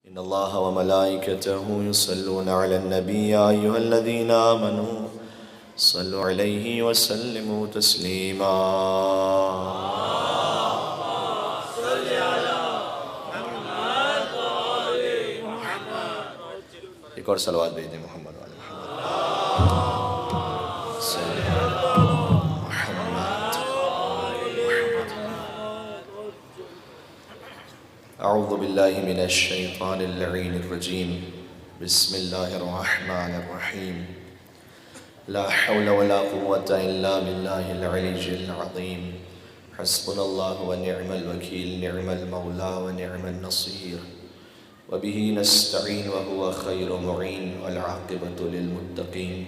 إن الله وملائكته يصلون على النبي يا أيها الذين آمنوا صلوا عليه وسلموا تسليما. ایک اور صلوات بھیج دیں محمد والے اعوذ باللہ من الشیطان اللعین الرجیم. بسم اللہ الرحمن الرحیم. لا حول ولا قوة الا باللہ العلی العظیم. حسبنا اللہ ونعم الوکیل نعم المولا ونعم النصیر وبه نستعین وهو خیر معین والعاقبة للمتقین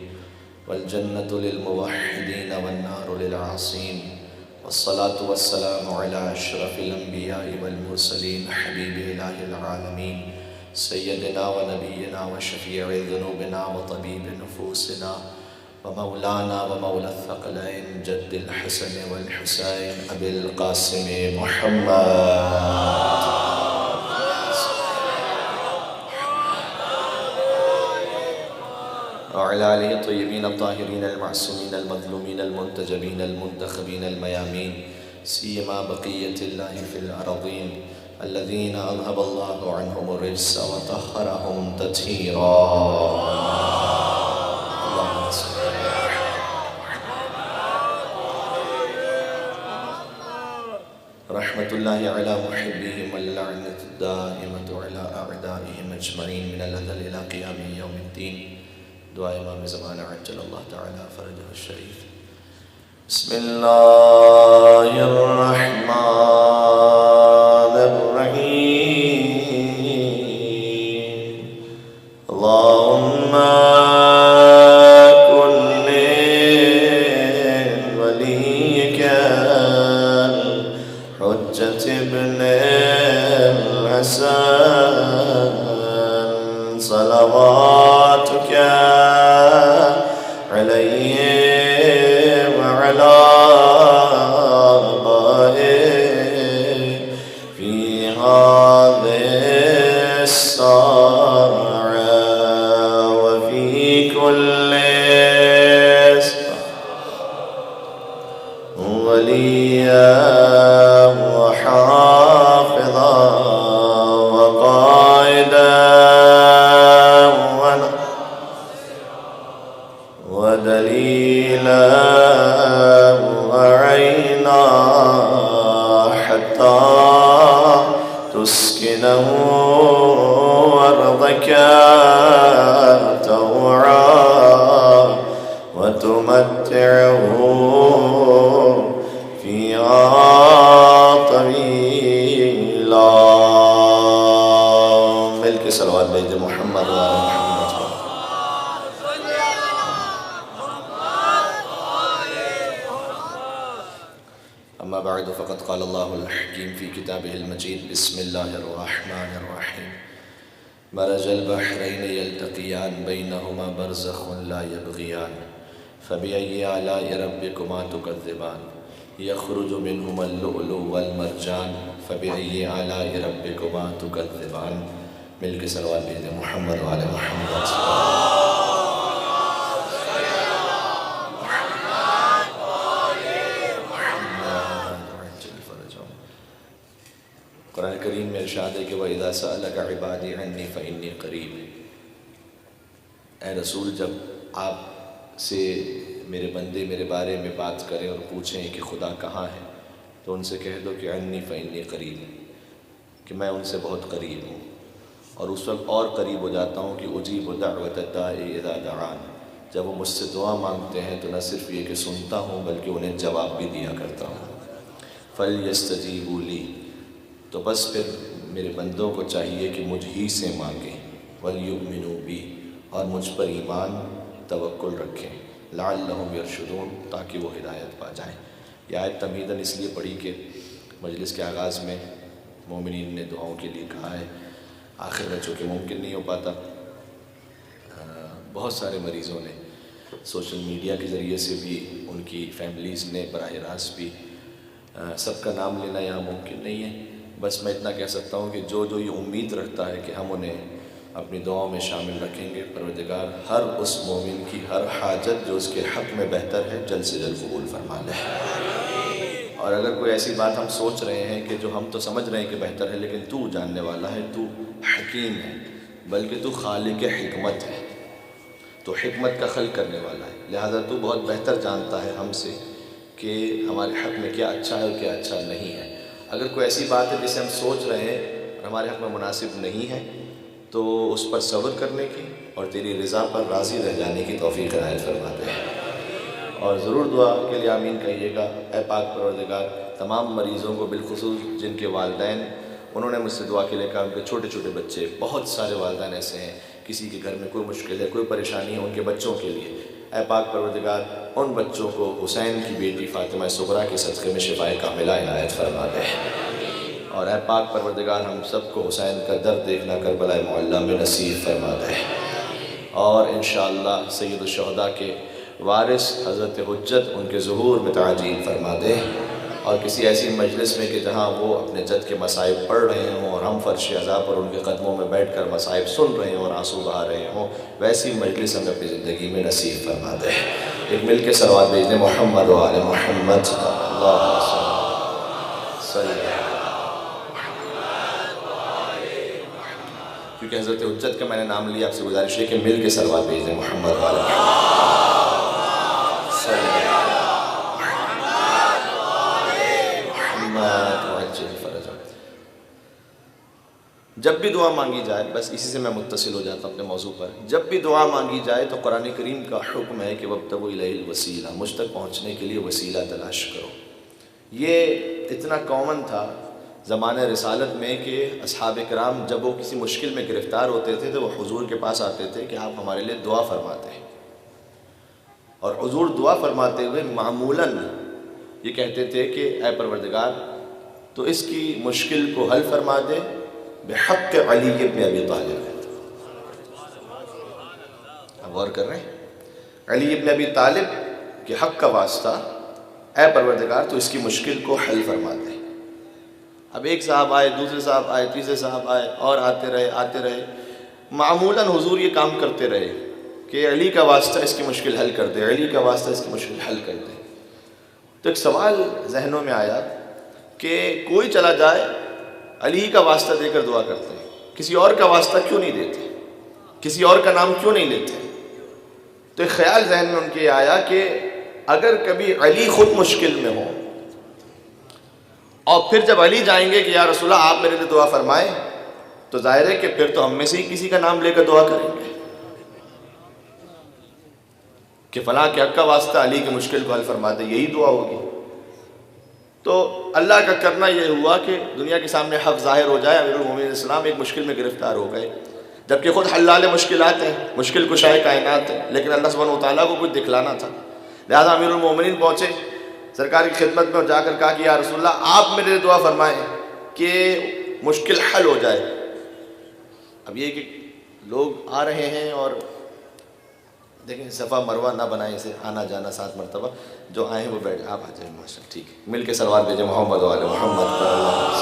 والجنة للموحدین والنار للعاصین والصلاة والسلام على أشرف الأنبياء والمرسلين حبيب إله العالمين سيدنا ونبينا وشفيع ذنوبنا وطبيب نفوسنا ومولانا ومولى الثقلين جد الحسن والحسين أبي القاسم محمد وعلى آله الطيبين الطاهرين المعصومين المظلومين المنتجبين المنتخبين الميامين سيما بقية الله في الأرضين الذين أذهب الله عنهم الرجس وطهرهم تطهيرا. اللهم صل رحمة الله على محبهم واللعنة الدائمة على أعدائهم أجمعين من الأذل إلى قيام يوم الدين. دعا امام زمان عجل اللہ تعالی فرجہ الشریف. بسم اللہ الرحمن الرحیم. اللہم کن ولیک حجت ابن الحسن صلواتک عليه وعلى آبائه في هذه الساعة وفي كل وليا وحافظا وقائدا ودليلا وعينا حتى تسكنه أرضك طوعا وتمتعه فيها طويلا. مل کے صلوات بھیج محمد وعلى محمد. أما بعد فقد قال الله الحكيم في كتابه المجيد. بسم الله الرحمن الرحيم. مرج البحرين يلتقيان بينهما برزخ لا يبغيان فبأي آلاء ربكما تكذبان يخرج منهما اللؤلؤ والمرجان فبأي آلاء ربكما تكذبان. مل کے صلوات بھیجیں محمد وعلى محمد. قرآن کریم میں ارشاد ہے کہ وَإِذَا سَأَلَكَ عِبَادِي عَنِّي فَإِنِّي قَرِيبٌ. اے رسول جب آپ سے میرے بندے میرے بارے میں بات کریں اور پوچھیں کہ خدا کہاں ہے تو ان سے کہہ دو کہ عَنِّي فَإِنِّي قَرِيبٌ کہ میں ان سے بہت قریب ہوں. اور اس وقت اور قریب ہو جاتا ہوں کہ أُجِيبُ دَعْوَةَ الدَّاعِ إِذَا دَعَانِ. جب وہ مجھ سے دعا مانگتے ہیں تو نہ صرف یہ کہ سنتا ہوں بلکہ انہیں جواب بھی دیا کرتا ہوں. فَلْيَسْتَجِيبُوا لِي. تو بس پھر میرے بندوں کو چاہیے کہ مجھ ہی سے مانگیں. وَلْيُؤْمِنُوا بِي. اور مجھ پر ایمان توکل رکھیں. لَعَلَّهُمْ يَرْشُدُونَ. تاکہ وہ ہدایت پا جائیں. یہ آیت تمہیداً اس لیے پڑھی کہ مجلس کے آغاز میں مومنین نے دعاؤں کے لیے کہا ہے. آخر میں چونکہ ممکن نہیں ہو پاتا بہت سارے مریضوں نے سوشل میڈیا کے ذریعے سے بھی ان کی فیملیز نے براہ راست بھی سب کا نام لینا یہاں ممکن نہیں ہے بس میں اتنا کہہ سکتا ہوں کہ جو یہ امید رکھتا ہے کہ ہم انہیں اپنی دعاؤں میں شامل رکھیں گے، پروردگار ہر اس مومن کی ہر حاجت جو اس کے حق میں بہتر ہے جلد سے جلد قبول فرما لے۔ اور اگر کوئی ایسی بات ہم سوچ رہے ہیں کہ جو ہم تو سمجھ رہے ہیں کہ بہتر ہے، لیکن تو جاننے والا ہے، تو حکیم ہے، بلکہ تو خالق حکمت ہے، تو حکمت کا خلق کرنے والا ہے، لہذا تو بہت بہتر جانتا ہے ہم سے کہ ہمارے حق میں کیا اچھا ہے اور کیا اچھا نہیں ہے۔ اگر کوئی ایسی بات ہے جسے ہم سوچ رہے ہیں اور ہمارے حق میں مناسب نہیں ہے، تو اس پر صبر کرنے کی اور تیری رضا پر راضی رہ جانے کی توفیق عنایت فرما دے۔ اور ضرور دعا کے لیے آمین کہیے گا۔ اے پاک پروردگار، تمام مریضوں کو بالخصوص جن کے والدین انہوں نے مجھ سے دعا کے لیے کہا، ان کے چھوٹے چھوٹے بچے، بہت سارے والدین ایسے ہیں، کسی کے گھر میں کوئی مشکل ہے، کوئی پریشانی ہے ان کے بچوں کے لیے، اے پاک پروردگار ان بچوں کو حسین کی بیٹی فاطمہ صغریٰ کے صدقے میں شفائے کاملہ عنایت فرما دے۔ اور اے پاک پروردگار ہم سب کو حسین کا درد دیکھنا کربلا معلیٰ میں نصیب فرما دے۔ اور انشاءاللہ سید الشہداء کے وارث حضرت حجت ان کے ظہور میں تعجیل فرما دے، اور کسی ایسی مجلس میں کہ جہاں وہ اپنے جد کے مصائب پڑھ رہے ہوں اور ہم فرش عزا پر ان کے قدموں میں بیٹھ کر مصائب سن رہے ہوں اور آنسو بہا رہے ہوں، ویسی مجلس ہمیں اپنی زندگی میں نصیب فرما دے۔ ایک مل کے صلوات بھیج دیں، محمد و آل محمد، اللہم صلی اللہ۔ کیونکہ حضرت حجت کا میں نے نام لیا، آپ سے گزارش ہے کہ مل کے صلوات بھیج دیں، محمد و آل محمد صلی اللہ۔ جب بھی دعا مانگی جائے، بس اسی سے میں متصل ہو جاتا ہوں اپنے موضوع پر، جب بھی دعا مانگی جائے تو قرآن کریم کا حکم ہے کہ وابتغوا الیہ الوسیلہ، مجھ تک پہنچنے کے لیے وسیلہ تلاش کرو۔ یہ اتنا کامن تھا زمانہ رسالت میں کہ اصحاب کرام جب وہ کسی مشکل میں گرفتار ہوتے تھے تو وہ حضور کے پاس آتے تھے کہ آپ ہمارے لیے دعا فرماتے ہیں، اور حضور دعا فرماتے ہوئے معمولاً یہ کہتے تھے کہ اے پروردگار تو اس کی مشکل کو حل فرما دے بحق علی ابن ابی طالب۔ اب غور کر رہے ہیں، علی ابن ابی طالب کے حق کا واسطہ اے پروردگار تو اس کی مشکل کو حل فرما دے۔ اب ایک صاحب آئے، دوسرے صاحب آئے، تیسرے صاحب آئے، اور آتے رہے، معمولاً حضور یہ کام کرتے رہے کہ علی کا واسطہ اس کی مشکل حل کر دے، علی کا واسطہ اس کی مشکل حل کر دے۔ تو ایک سوال ذہنوں میں آیا کہ کوئی چلا جائے علی کا واسطہ دے کر دعا کرتے ہیں، کسی اور کا واسطہ کیوں نہیں دیتے، کسی اور کا نام کیوں نہیں لیتے؟ تو ایک خیال ذہن میں ان کے آیا کہ اگر کبھی علی خود مشکل میں ہو اور پھر جب علی جائیں گے کہ یا رسول اللہ آپ میرے لیے دعا فرمائیں، تو ظاہر ہے کہ پھر تو ہم میں سے ہی کسی کا نام لے کر دعا کریں گے کہ فلاں کے حق کا واسطہ علی کی مشکل کو حل فرما دے، یہی دعا ہوگی۔ تو اللہ کا کرنا یہ ہوا کہ دنیا کے سامنے حق ظاہر ہو جائے، امیر المومنین السلام ایک مشکل میں گرفتار ہو گئے، جبکہ خود حلال مشکلات ہیں، مشکل کشائے کائنات ہیں، لیکن اللہ سبحانہ وتعالیٰ کو کچھ دکھلانا تھا، لہذا امیر المومنین پہنچے سرکار کی خدمت میں اور جا کر کہا کہ یا رسول اللہ آپ میرے لیے دعا فرمائیں کہ مشکل حل ہو جائے۔ اب یہ کہ لوگ آ رہے ہیں اور دیکھیں صفا مروہ نہ بنائیں، اسے آنا جانا 7 مرتبہ، جو آئے ہیں وہ بیٹھ، آپ آ جائیں، ماشاء اللہ، ٹھیک ہے، مل کے صلوات بھیجیں محمد و آل محمد پر اللہ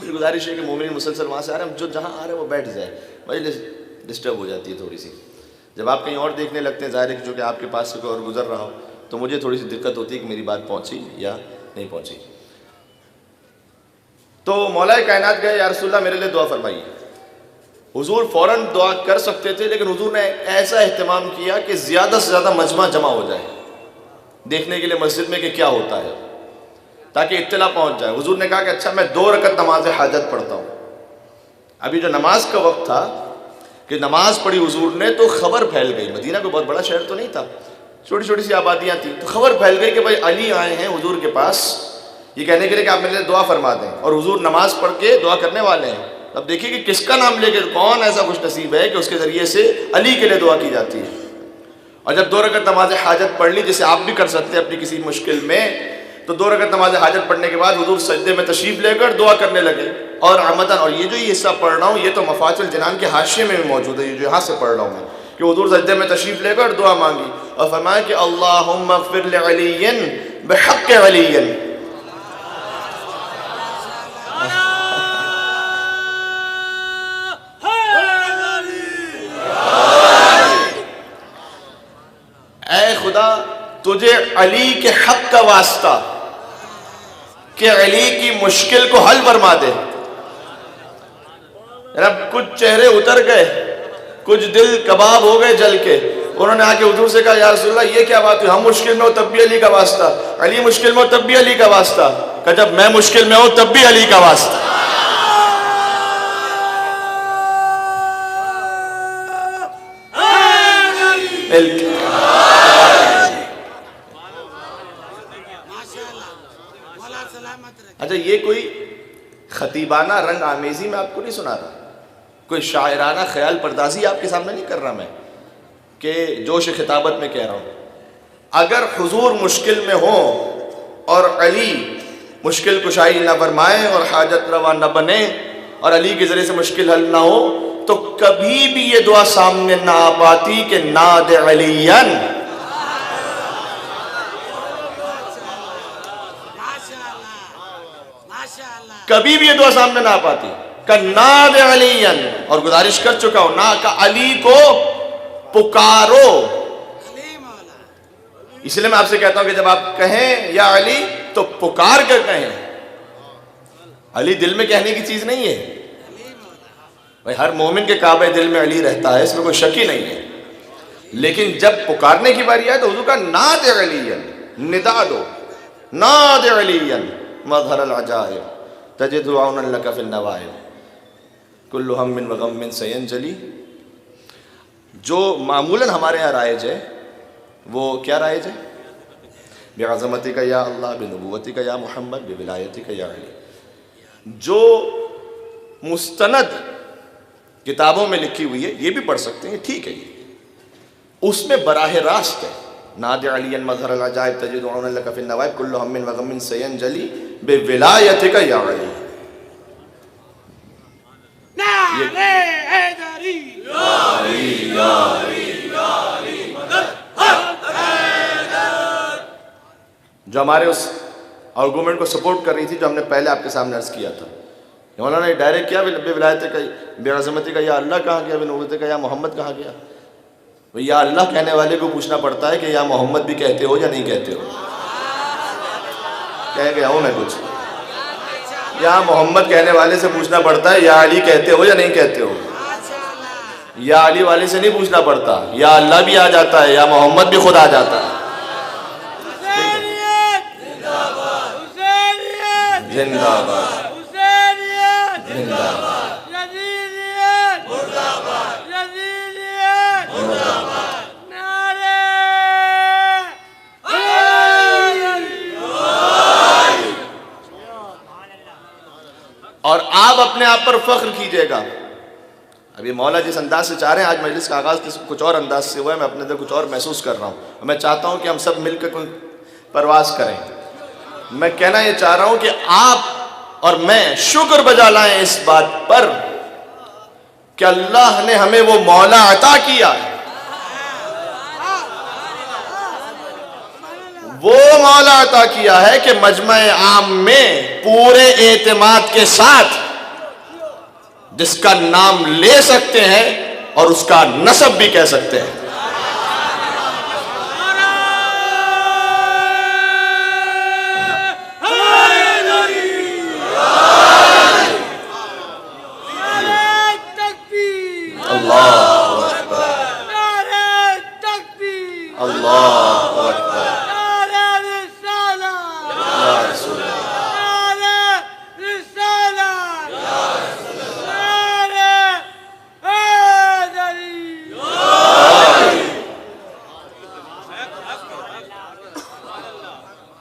صلی گزارش ہے کہ مومنین مسلسل وہاں سے آ رہے ہیں، جو جہاں آ رہے ہیں وہ بیٹھ جائے، مجلس ڈسٹرب ہو جاتی ہے تھوڑی سی، جب آپ کہیں اور دیکھنے لگتے ہیں، ظاہر ہے کہ جو کہ آپ کے پاس سے کوئی اور گزر رہا ہو تو مجھے تھوڑی سی دقت ہوتی ہے کہ میری بات پہنچی یا نہیں پہنچی۔ تو مولا کائنات گئے، یا رسول اللہ میرے لیے دعا فرمائیے۔ حضور فوراً دعا کر سکتے تھے، لیکن حضور نے ایسا اہتمام کیا کہ زیادہ سے زیادہ مجمع جمع ہو جائے دیکھنے کے لیے مسجد میں کہ کیا ہوتا ہے، تاکہ اطلاع پہنچ جائے۔ حضور نے کہا کہ اچھا میں 2 رکعت نماز حاجت پڑھتا ہوں۔ ابھی جو نماز کا وقت تھا کہ نماز پڑھی حضور نے تو خبر پھیل گئی، مدینہ کوئی بہت بڑا شہر تو نہیں تھا، چھوٹی چھوٹی سی آبادیاں تھیں، تو خبر پھیل گئی کہ بھائی علی آئے ہیں حضور کے پاس یہ کہنے کے لیے کہ آپ میرے لیے دعا فرما دیں، اور حضور نماز پڑھ کے دعا کرنے والے ہیں۔ اب دیکھیے کہ کس کا نام لے کے، کون ایسا خوش نصیب ہے کہ اس کے ذریعے سے علی کے لیے دعا کی جاتی ہے۔ اور جب 2 رکعت نماز حاجت پڑھ لی، جسے آپ بھی کر سکتے ہیں اپنی کسی مشکل میں، تو 2 رکعت نماز حاجت پڑھنے کے بعد حضور سجدے میں تشریف لے کر دعا کرنے لگے، اور عمدن، اور یہ جو یہ حصہ پڑھ رہا ہوں یہ تو مفاتیح الجنان کے حاشیے میں بھی موجود ہے، یہ جو یہاں سے پڑھ رہا ہوں میں، کہ حضور سجدے میں تشریف لے کر دعا مانگی اور فرمایا کہ اللہم اغفر لعلی بحق علی. اے خدا تجھے علی کے حق کا واسطہ کہ علی کی مشکل کو حل فرما دے. رب کچھ چہرے اتر گئے, کچھ دل کباب ہو گئے جل کے. انہوں نے آ کے حضور سے کہا یا رسول اللہ یہ کیا بات ہوئی, ہم مشکل میں ہو تب بھی علی کا واسطہ, علی مشکل میں ہو تب بھی علی کا واسطہ. کہ جب میں مشکل میں ہوں تب بھی علی کا واسطہ. اچھا یہ کوئی خطیبانہ رنگ آمیزی میں آپ کو نہیں سنا رہا, کوئی شاعرانہ خیال پردازی آپ کے سامنے نہیں کر رہا میں, کہ جوش خطابت میں کہہ رہا ہوں. اگر حضور مشکل میں ہوں اور علی مشکل کشائی نہ فرمائے اور حاجت روا نہ بنے اور علی کے ذریعے سے مشکل حل نہ ہو, تو کبھی بھی یہ دعا سامنے نہ آ پاتی کہ ناد علین. کبھی بھی یہ دعا سامنے نہ آ پاتی کہ ناد علین. اور گزارش کر چکا ہوں نا کہ علی کو پکارو. اس لیے میں آپ سے کہتا ہوں کہ جب آپ کہیں یا علی تو پکار کر کہیں. علی دل میں کہنے کی چیز نہیں ہے بھائی, ہر مومن کے کعبہ دل میں علی رہتا ہے, اس میں کوئی شک ہی نہیں ہے. لیکن جب پکارنے کی باری آئے تو حضور کا ناد علین, ندا دو, ناد علین مظہر العجائب تجد عونا لک فی النوائب کل ہم و غم سینجلی. جو معمولاً ہمارے یہاں رائج ہے وہ کیا رائج ہے؟ بعظمتک یا اللہ, بنبوتک یا محمد, بولایتک یا علی. جو مستند کتابوں میں لکھی ہوئی ہے یہ بھی پڑھ سکتے ہیں, ٹھیک ہے, اس میں براہ راست ہے ناد علی مظہر العجائب تجد عونا لک فی النوائب کل ہم و غم سینجلی بولایتک یا علی. جو ہمارے اس آرگومنٹ کو سپورٹ کر رہی تھی جو ہم نے پہلے آپ کے سامنے عرض کیا تھا, مولانا نے ڈائریکٹ کیا بے ولایت کا, بے عظمتی کا یا اللہ کہاں گیا, بے نبوت کا یا محمد کہاں گیا. یا اللہ کہنے والے کو پوچھنا پڑتا ہے کہ یا محمد بھی کہتے ہو یا نہیں کہتے ہو. کہہ گیا ہوں میں کچھ, یا محمد کہنے والے سے پوچھنا پڑتا ہے یا علی کہتے ہو یا نہیں کہتے ہو. یا علی والے سے نہیں پوچھنا پڑتا, یا اللہ بھی آ جاتا ہے, یا محمد بھی خود آ جاتا ہے. زندہ باد, زندہ باد, اور آپ اپنے آپ پر فخر کیجئے گا. اب یہ مولا جس انداز سے چاہ رہے ہیں, آج مجلس کا آغاز کچھ اور انداز سے ہوا ہے, میں اپنے اندر کچھ اور محسوس کر رہا ہوں. میں چاہتا ہوں کہ ہم سب مل کر کوئی پرواز کریں. میں کہنا یہ چاہ رہا ہوں کہ آپ اور میں شکر بجا لائیں اس بات پر کہ اللہ نے ہمیں وہ مولا عطا کیا, وہ مولا عطا کیا ہے کہ مجمع عام میں پورے اعتماد کے ساتھ جس کا نام لے سکتے ہیں اور اس کا نسب بھی کہہ سکتے ہیں.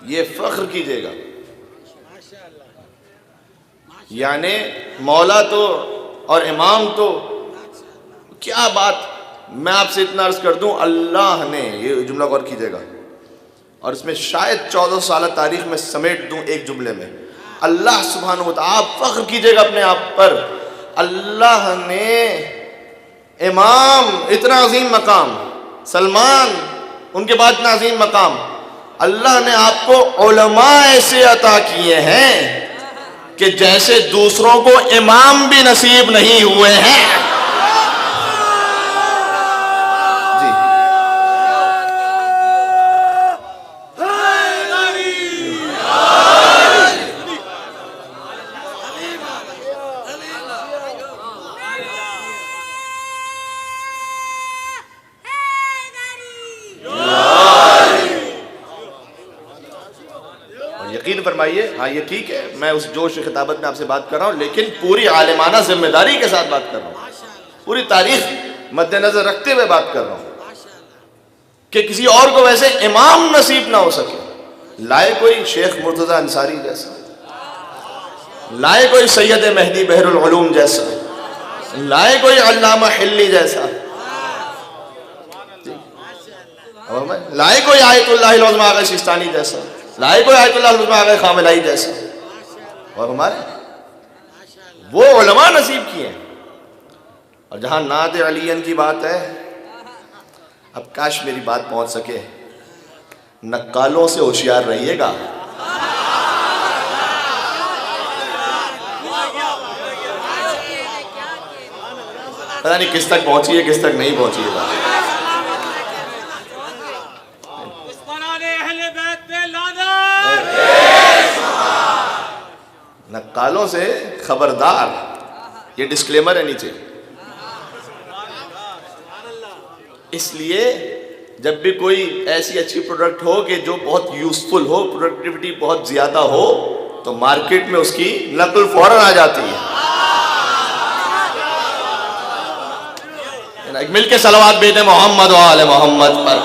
یہ فخر کیجئے گا. یعنی مولا تو اور امام تو کیا بات. میں آپ سے اتنا عرض کر دوں, اللہ نے, یہ جملہ غور کیجئے گا اور اس میں شاید 14 سالہ تاریخ میں سمیٹ دوں ایک جملے میں, اللہ سبحانہ و تعالیٰ, آپ فخر کیجئے گا اپنے آپ پر, اللہ نے امام اتنا عظیم مقام، سلمان ان کے بعد اتنا عظیم مقام، اللہ نے آپ کو علماء ایسے عطا کیے ہیں کہ جیسے دوسروں کو امام بھی نصیب نہیں ہوئے ہیں. جی یقین فرمائیے. ہاں یہ ٹھیک ہے، میں اس جوش خطابت میں آپ سے بات کر رہا ہوں، لیکن پوری عالمانہ ذمہ داری کے ساتھ بات کر رہا ہوں، پوری تاریخ مد نظر رکھتے ہوئے بات کر رہا ہوں کہ کسی اور کو ویسے امام نصیب نہ ہو سکے. لائے کوئی شیخ مرتضی انصاری جیسا، لائے کوئی سید مہدی بحر العلوم جیسا، لائے کوئی علامہ حلی جیسا، لائے کوئی آیت اللہ العظمی آغا سیستانی جیسا، لائے کوئی آیت اللہ العظمی آغا خاملائی جیسا، اور ہمارے وہ علماء نصیب کیے ہیں. اور جہاں نعت علی کی بات ہے، اب کاش میری بات پہنچ سکے، نقالوں سے ہوشیار رہیے گا. پتہ نہیں کس تک پہنچی ہے کس تک نہیں پہنچی ہے بات. نقالوں سے خبردار، یہ ڈسکلیمر ہے نیچے. اس لیے جب بھی کوئی ایسی اچھی پروڈکٹ ہو کہ جو بہت یوزفل ہو، پروڈکٹیوٹی بہت زیادہ ہو، تو مارکیٹ میں اس کی نقل فوراً آ جاتی ہے. مل کے صلوات بھیجیں محمد و آل محمد پر.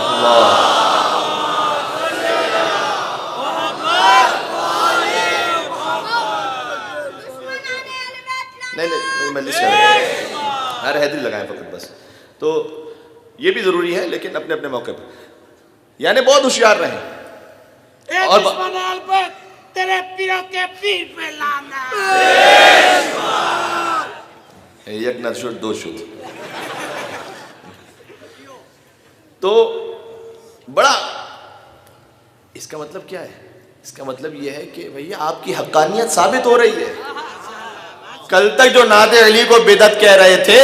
نہیں مجلس ہر حیدری لگائیں فقط بس. تو یہ بھی ضروری ہے لیکن اپنے اپنے موقع پہ، یعنی بہت ہوشیار رہیں. اور تیرے پیروں کے پیر پہ لانا، یک نہ شد دو شد. تو بڑا اس کا مطلب کیا ہے؟ اس کا مطلب یہ ہے کہ بھئی آپ کی حقانیت ثابت ہو رہی ہے. کل تک جو نعت علی کو بدعت کہہ رہے تھے،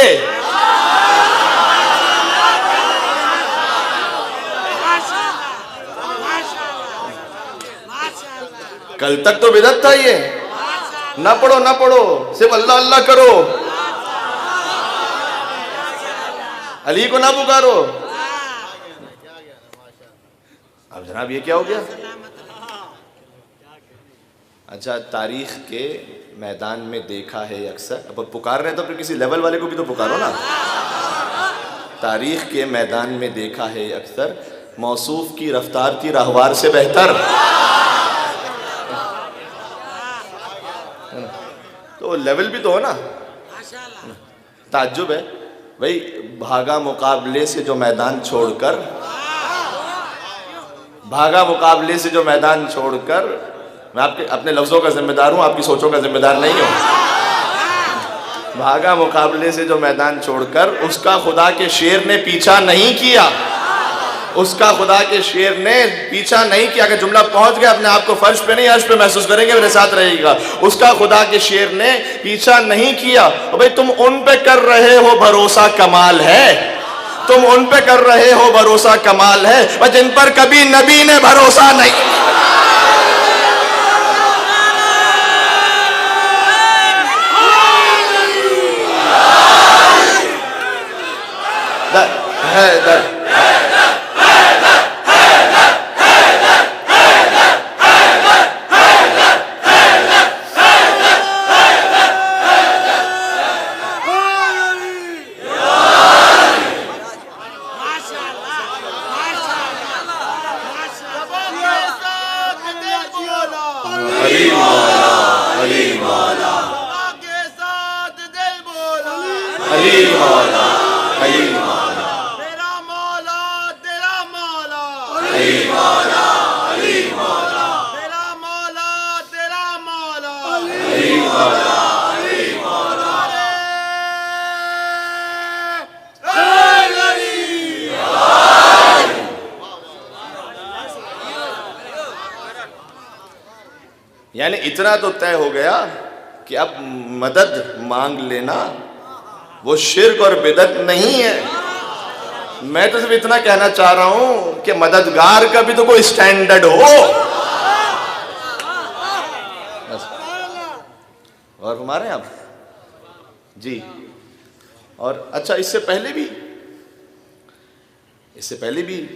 کل تک تو بدعت تھا یہ، نہ پڑھو نہ پڑھو، صرف اللہ اللہ کرو، علی کو نہ پکارو. اب جناب یہ کیا ہو گیا؟ اچھا تاریخ کے میدان میں دیکھا ہے اکثر، اب پکار رہے ہیں تو پھر کسی لیول والے کو بھی تو پکارو نا. تاریخ کے میدان میں دیکھا ہے اکثر، موصوف کی رفتار تھی راہوار سے بہتر. تو لیول بھی تو ہو نا. تعجب ہے بھئی، بھاگا مقابلے سے جو میدان چھوڑ کر، بھاگا مقابلے سے جو میدان چھوڑ کر، میں آپ کے اپنے لفظوں کا ذمہ دار ہوں، آپ کی سوچوں کا ذمہ دار نہیں ہوں. بھاگا مقابلے سے جو میدان چھوڑ کر، اس کا خدا کے شیر نے پیچھا نہیں کیا، اس کا خدا کے شیر نے پیچھا نہیں کیا. کہ جملہ پہنچ گیا، اپنے آپ کو فرش پہ نہیں عرش پہ محسوس کریں گے، میرے ساتھ رہے گا. اس کا خدا کے شیر نے پیچھا نہیں کیا. اور بھئی تم ان پہ کر رہے ہو بھروسہ کمال ہے، تم ان پہ کر رہے ہو بھروسہ کمال ہے، اور جن پر کبھی نبی نے بھروسہ نہیں. اتنا تو طے ہو گیا کہ اب مدد مانگ لینا وہ شرک اور بدعت نہیں ہے. میں تو صرف اتنا کہنا چاہ رہا ہوں کہ مددگار کا بھی تو کوئی اسٹینڈرڈ ہو. اور ہمارے آپ جی. اور اچھا اس سے پہلے بھی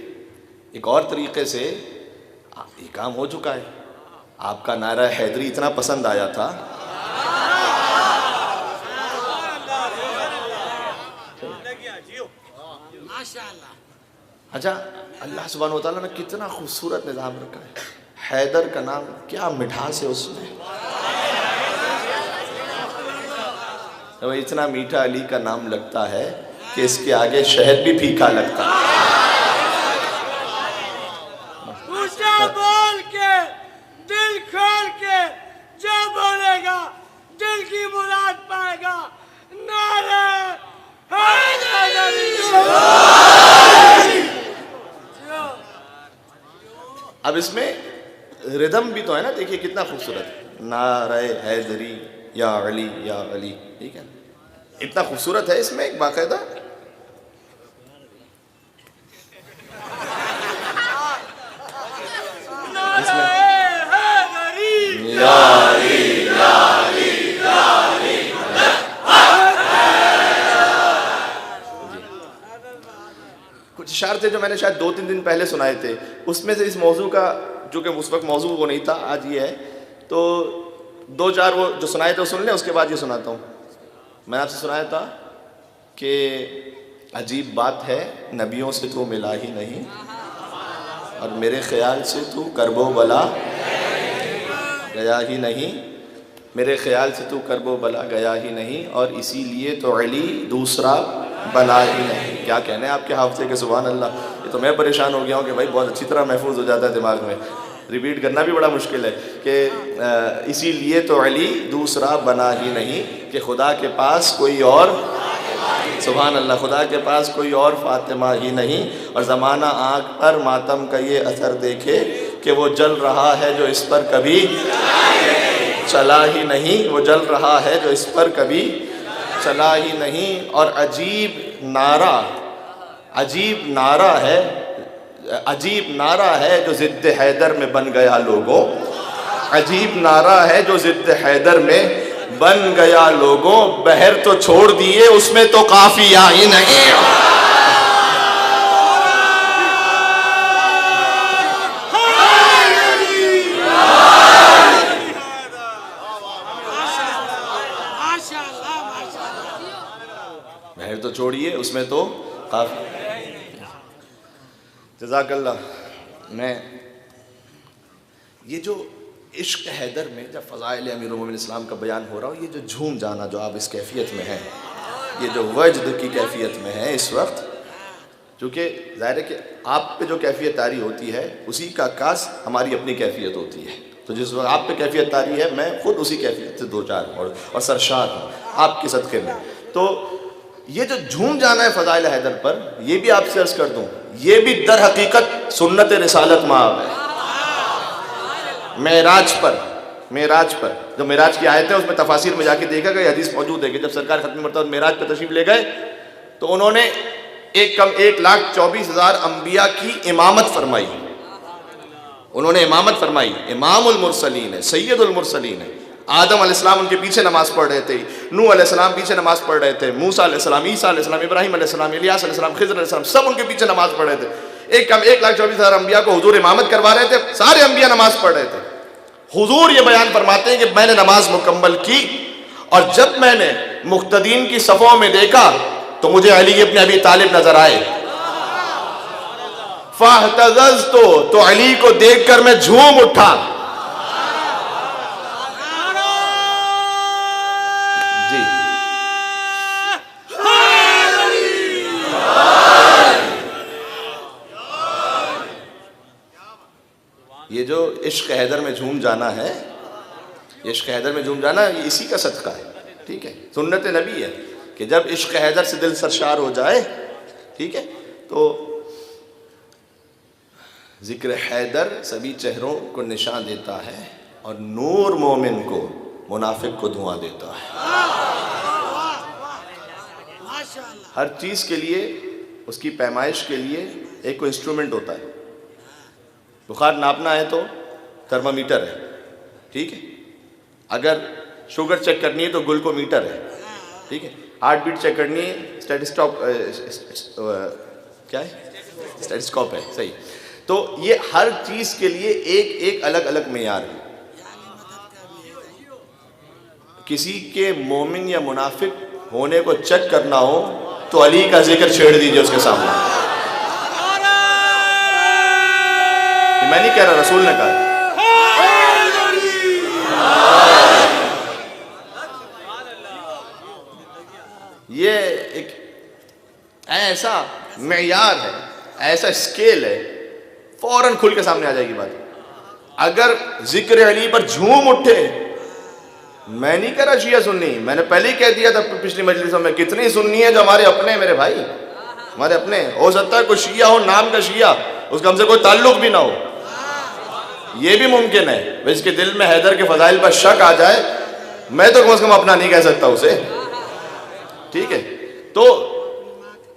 ایک اور طریقے سے یہ کام ہو چکا ہے. آپ کا نعرہ حیدری اتنا پسند آیا تھا اچھا اللہ سبحانہ وتعالیٰ نے کتنا خوبصورت نظام رکھا ہے. حیدر کا نام کیا مٹھاس ہے اس میں. اتنا میٹھا علی کا نام لگتا ہے کہ اس کے آگے شہد بھی پھیکا لگتا ہے. اونچا بول کے دل کھول کے جو بولے گا دل کی مراد پائے گا. نعرہ حیدری. اب اس میں ردم بھی تو ہے نا, دیکھیے کتنا خوبصورت. نعرہ حیدری یا علی یا علی, ٹھیک ہے, اتنا خوبصورت ہے اس میں ایک باقاعدہ. کچھ اشعار تھے جو میں نے شاید 2-3 دن پہلے سنائے تھے. اس میں سے اس موضوع کا, جو کہ اس وقت موضوع وہ نہیں تھا, آج یہ ہے, تو 2-4 وہ جو سنائے تھے وہ سن لیں, اس کے بعد یہ سناتا ہوں. میں آپ سے سنایا تھا کہ عجیب بات ہے نبیوں سے تو ملا ہی نہیں, اور میرے خیال سے تو کرب و بلا گیا ہی نہیں, میرے خیال سے تو کرب و بلا گیا ہی نہیں, اور اسی لیے تو علی دوسرا بنا ہی نہیں. کیا کہنے آپ کے حافظے کے, سبحان اللہ. یہ تو میں پریشان ہو گیا ہوں کہ بھائی بہت اچھی طرح محفوظ ہو جاتا ہے دماغ میں, ریپیٹ کرنا بھی بڑا مشکل ہے کہ اسی لیے تو علی دوسرا بنا ہی نہیں, کہ خدا کے پاس کوئی اور, سبحان اللہ, خدا کے پاس کوئی اور فاطمہ ہی نہیں. اور زمانہ آنکھ پر ماتم کا یہ اثر دیکھے کہ وہ جل رہا ہے جو اس پر کبھی چلا ہی نہیں, وہ جل رہا ہے جو اس پر کبھی چلا ہی نہیں. اور عجیب نعرہ ہے جو ضد حیدر میں بن گیا لوگوں, عجیب نعرہ ہے جو ضد حیدر میں بن گیا لوگوں. بحر تو چھوڑ دیے اس میں تو قافیہ ہی نہیں. بحر تو چھوڑیے اس میں تو قافیہ. جزاک اللہ. میں یہ جو عشق حیدر میں جب فضائل امیر المومنین اسلام کا بیان ہو رہا ہو, یہ جو جھوم جانا جو آپ اس کیفیت میں ہیں, یہ جو وجد کی کیفیت میں ہیں اس وقت, چونکہ ظاہر ہے کہ آپ پہ جو کیفیت طاری ہوتی ہے اسی کا عکاس ہماری اپنی کیفیت ہوتی ہے. تو جس وقت آپ پہ کیفیت طاری ہے میں خود اسی کیفیت سے 2-4 اور سرشار ہوں آپ کے صدقے میں. تو یہ جو جھوم جانا ہے فضائل حیدر پر, یہ بھی آپ سے عرض کر دوں, یہ بھی در حقیقت سنت رسالت مآب ہے. معراج پر جو معراج کی آیت ہے اس میں تفاسیر میں جا کے دیکھا گیا, حدیث موجود ہے کہ جب سرکار ختم مرتبہ معراج پہ تشریف لے گئے تو انہوں نے 1,24,000 انبیاء کی امامت فرمائی. انہوں نے امامت فرمائی. امام المرسلین ہے, سید المرسلین ہے. آدم علیہ السلام ان کے پیچھے نماز پڑھ رہے تھے, نوح علیہ السلام پیچھے نماز پڑھ رہے تھے, موسیٰ علیہ السلام, عیسیٰ علیہ السلام, ابراہیم علیہ السلام, الیاس علیہ السلام, خضر علیہ السلام, سب ان کے پیچھے نماز پڑھ رہے تھے. 1,24,000 انبیاء کو حضور امامت کروا رہے تھے. سارے انبیاء نماز پڑھ رہے تھے. حضور یہ بیان فرماتے ہیں کہ میں نے نماز مکمل کی, اور جب میں نے مقتدین کی صفوں میں دیکھا تو مجھے علی ابن ابی طالب نظر آئے. فاحتززت, تو علی کو دیکھ کر میں جھوم اٹھا. جی یہ جو عشق حیدر میں جھوم جانا ہے, یہ عشق حیدر میں جھوم جانا یہ اسی کا صدقہ ہے. ٹھیک ہے, سنت نبی ہے کہ جب عشق حیدر سے دل سرشار ہو جائے, ٹھیک ہے, تو ذکر حیدر سبھی چہروں کو نشان دیتا ہے. اور نور مومن کو منافق کو دھواں دیتا ہے۔ ہر چیز کے لیے اس کی پیمائش کے لیے ایک کوئی انسٹرومنٹ ہوتا ہے۔ بخار ناپنا ہے تو تھرمامیٹر ہے، ٹھیک ہے۔ اگر شوگر چیک کرنی ہے تو گلوکومیٹر ہے، ٹھیک ہے۔ ہارٹ بیٹ چیک کرنی ہے اسٹیٹسکوپ ہے، صحیح۔ تو یہ ہر چیز کے لیے ایک الگ الگ معیار ہے۔ کسی کے مومن یا منافق ہونے کو چیک کرنا ہو تو علی کا ذکر چھیڑ دیجئے اس کے سامنے۔ یہ میں نہیں کہہ رہا، رسول نے کہا۔ یہ ایک ایسا معیار ہے، ایسا اسکیل ہے، فوراً کھل کے سامنے آ جائے گی بات۔ اگر ذکر علی پر جھوم اٹھے، میں نہیں کہہ رہا شیعہ سنی، میں نے پہلے ہی کہہ دیا تھا پچھلی مجلسوں میں، کتنی سنی ہے جو ہمارے اپنے ہیں میرے بھائی، ہمارے اپنے۔ ہو سکتا ہے کوئی شیعہ ہو، نام کا شیعہ، اس کا ہم سے کوئی تعلق بھی نہ ہو، یہ بھی ممکن ہے۔ اس کے دل میں حیدر کے فضائل پر شک آ جائے، میں تو کم از کم اپنا نہیں کہہ سکتا اسے، ٹھیک ہے۔ تو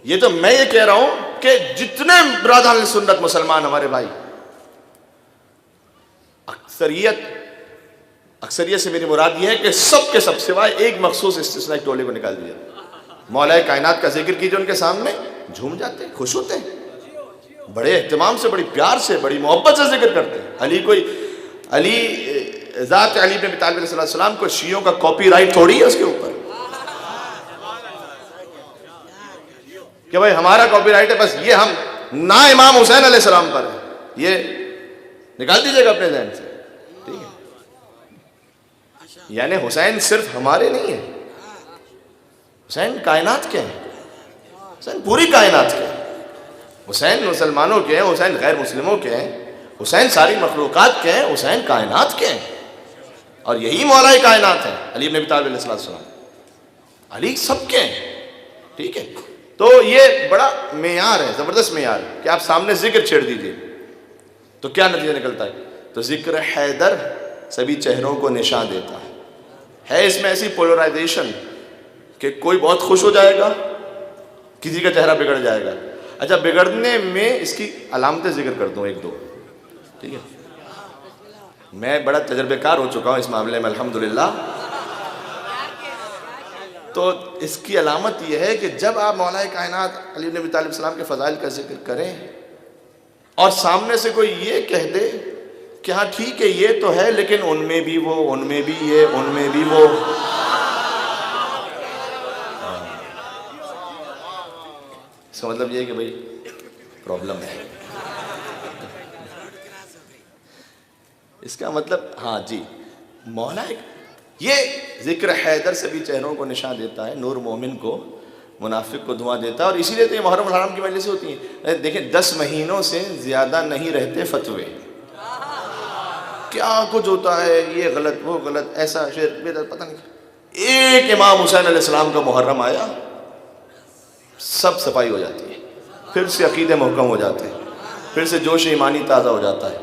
یہ تو میں یہ کہہ رہا ہوں کہ جتنے برادران سنت مسلمان ہمارے بھائی، اکثریت سے میری مراد یہ ہے کہ سب کے سب سوائے ایک مخصوص استثنائی ٹولے کو نکال دیا، مولا کائنات کا ذکر کیجئے ان کے سامنے، جھوم جاتے ہیں، خوش ہوتے ہیں، بڑے اہتمام سے، بڑی پیار سے، بڑی محبت سے ذکر کرتے ہیں۔ ذات علی بن ابی طالب علیہ السلام کو شیعوں کا کاپی رائٹ تھوڑی ہے اس کے اوپر کہ بھائی ہمارا کاپی رائٹ ہے، بس یہ ہم نہ امام حسین علیہ السلام پر ہے، یہ نکال دیجئے گا اپنے ذہن سے، ٹھیک ہے۔ یعنی حسین صرف ہمارے نہیں ہیں، حسین کائنات کے ہیں، حسین پوری کائنات کے ہیں، حسین مسلمانوں کے ہیں، حسین غیر مسلموں کے ہیں، حسین ساری مخلوقات کے ہیں، حسین کائنات کے ہیں، اور یہی مولا کائنات ہے علی بن ابی طالب علیہ السلام۔ علی سب کے ہیں، ٹھیک ہے۔ تو یہ بڑا معیار ہے، زبردست معیار ہے کہ آپ سامنے ذکر چھیڑ دیجئے تو کیا نتیجہ نکلتا ہے؟ تو ذکر حیدر سبھی چہروں کو نشان دیتا ہے اس میں ایسی پولرائزیشن کہ کوئی بہت خوش ہو جائے گا، کسی کا چہرہ بگڑ جائے گا۔ اچھا، بگڑنے میں اس کی علامتیں ذکر کر دوں ایک دو، ٹھیک ہے۔ میں بڑا تجربہ کار ہو چکا ہوں اس معاملے میں الحمدللہ۔ تو اس کی علامت یہ ہے کہ جب آپ مولا کائنات علی بن ابی طالب السلام کے فضائل کا ذکر کریں اور سامنے سے کوئی یہ کہہ دے کہ ہاں ٹھیک ہے یہ تو ہے لیکن ان میں بھی وہ، ان میں بھی یہ، ان میں بھی وہ، اس کا مطلب یہ ہے کہ بھئی پرابلم ہے۔ اس کا مطلب ہاں جی، مولا یہ ذکر حیدر سے بھی چہروں کو نشان دیتا ہے، نور مومن کو، منافق کو دھواں دیتا ہے، اور اسی لیے تو یہ محرم الحرام کی مجلسیں ہوتی ہیں۔ دیکھیں 10 مہینوں سے زیادہ نہیں رہتے فتوے، کیا کچھ ہوتا ہے، یہ غلط وہ غلط، ایسا شرک بدعت، پتہ نہیں۔ ایک امام حسین علیہ السلام کا محرم آیا، سب صفائی ہو جاتی ہے، پھر سے عقیدے محکم ہو جاتے ہیں، پھر سے جوش ایمانی تازہ ہو جاتا ہے۔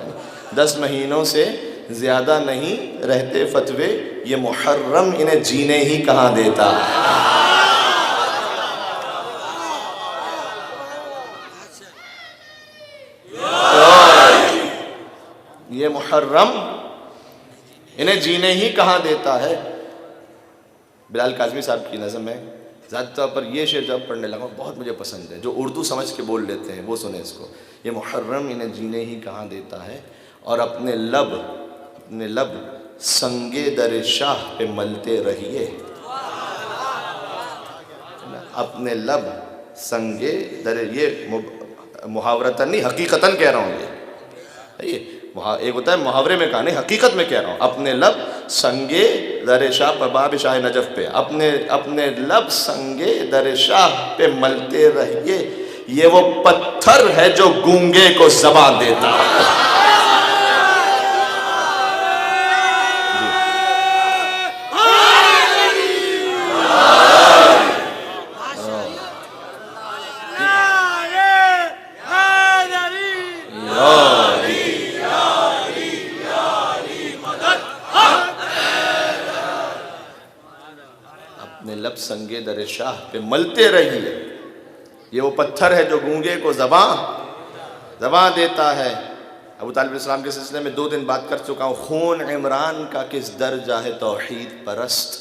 10 مہینوں سے زیادہ نہیں رہتے فتوے، یہ محرم انہیں جینے ہی کہاں دیتا۔ یہ محرم انہیں جینے ہی کہاں دیتا ہے۔ بلال کاظمی صاحب کی نظم ہے، ذاتی طور پر یہ شعر جب پڑھنے لگا بہت مجھے پسند ہے، جو اردو سمجھ کے بول لیتے ہیں وہ سنیں اس کو۔ یہ محرم انہیں جینے ہی کہاں دیتا ہے، اور اپنے لب سنگے در شاہ پہ ملتے رہیے، اپنے لب سنگے در، یہ محاورتاً نہیں حقیقتاً کہہ رہا ہوں، یہ ایک ہوتا ہے محاورے میں کہا نہیں، حقیقت میں کہہ رہا ہوں، اپنے لب سنگے در شاہ پر باب شاہ نجف پہ، اپنے لب سنگے در شاہ پہ ملتے رہیے، یہ وہ پتھر ہے جو گونگے کو زبان دیتا ہے۔ اپنے لب سنگے در شاہ پہ ملتے رہیے، یہ وہ پتھر ہے جو گونگے کو زباں دیتا ہے۔ ابو طالب علیہ السلام کے سلسلے میں 2 دن بات کر چکا ہوں۔ خون عمران کا کس درجہ ہے توحید پرست،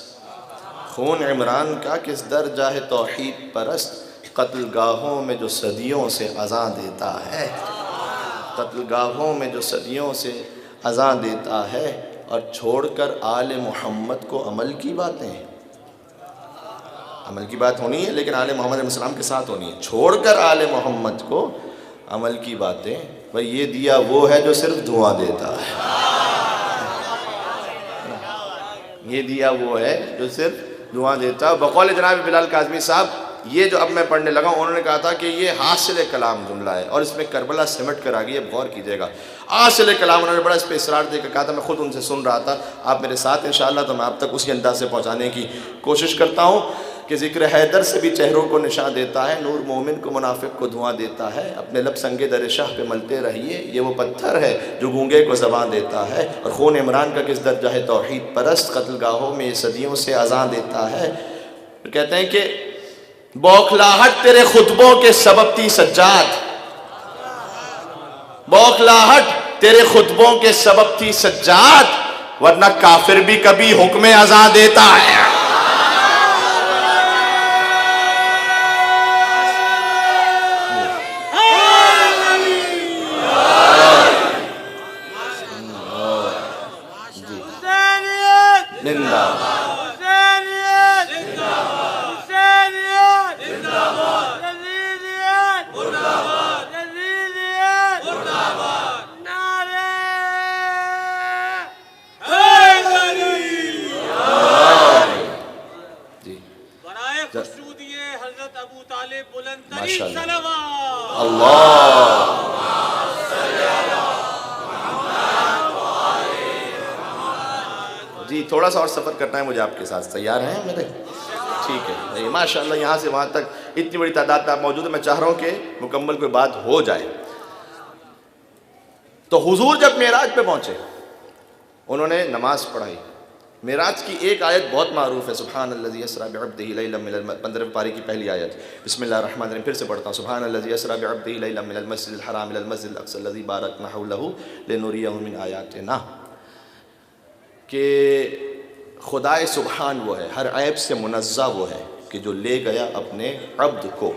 خون عمران کا کس درجہ ہے توحید پرست، قتل گاہوں میں جو صدیوں سے اذاں دیتا ہے، قتل گاہوں میں جو صدیوں سے اذاں دیتا ہے، اور چھوڑ کر آل محمد کو عمل کی باتیں، عمل کی بات ہونی ہے لیکن آل محمد علیہ السلام کے ساتھ ہونی ہے، چھوڑ کر آل محمد کو عمل کی باتیں، بھئی یہ دیا وہ ہے جو صرف دھواں دیتا ہے، یہ دیا وہ ہے جو صرف دھواں دیتا ہے۔ بقول جناب بلال کاظمی صاحب، یہ جو اب میں پڑھنے لگا ہوں، انہوں نے کہا تھا کہ یہ حاصل کلام جملہ ہے اور اس میں کربلا سمٹ کر آ گئی ہے، غور کیجئے گا۔ حاصل کلام انہوں نے بڑا اس پہ اصرار دے کر کہا تھا، میں خود ان سے سن رہا تھا، آپ میرے ساتھ انشاءاللہ، تو میں آپ تک اسی انداز سے پہنچانے کی کوشش کرتا ہوں کہ ذکر حیدر سے بھی چہروں کو نشان دیتا ہے، نور مومن کو منافق کو دھواں دیتا ہے، اپنے لب سنگے در شاہ پہ ملتے رہیے، یہ وہ پتھر ہے جو گونگے کو زبان دیتا ہے، اور خون عمران کا کس درجہ ہے توحید پرست، قتل گاہوں میں یہ صدیوں سے اذاں دیتا ہے۔ کہتے ہیں کہ بوکھلاہٹ تیرے خطبوں کے سبب تھی سجاد، بوکھلاہٹ تیرے خطبوں کے سبب تھی سجاد، ورنہ کافر بھی کبھی حکم اذاں دیتا ہے۔ جی تھوڑا سا اور سفر کرنا ہے مجھے آپ کے ساتھ، تیار ہیں میرے؟ ٹھیک ہے، ماشاءاللہ یہاں سے وہاں تک اتنی بڑی تعداد میں آپ موجود ہیں، میں چاہ رہا ہوں کہ مکمل کوئی بات ہو جائے۔ تو حضور جب معراج پہ پہنچے، انہوں نے نماز پڑھائی۔ معراج کی ایک آیت بہت معروف ہے، سبحان الذی اسریٰ بعبدہ لیلا من 15 پارے کی پہلی آیت، بسم اللہ الرحمن الرحیم، پھر سے پڑھتا ہوں، سبحان الذی اسریٰ بعبدہ لیلا من المسجد الحرام الی المسجد الاقصی الذی بارکنا حولہ لنریہ من آیاتنا، کہ خدائے سبحان وہ ہے، ہر عیب سے منزہ وہ ہے کہ جو لے گیا اپنے عبد کو،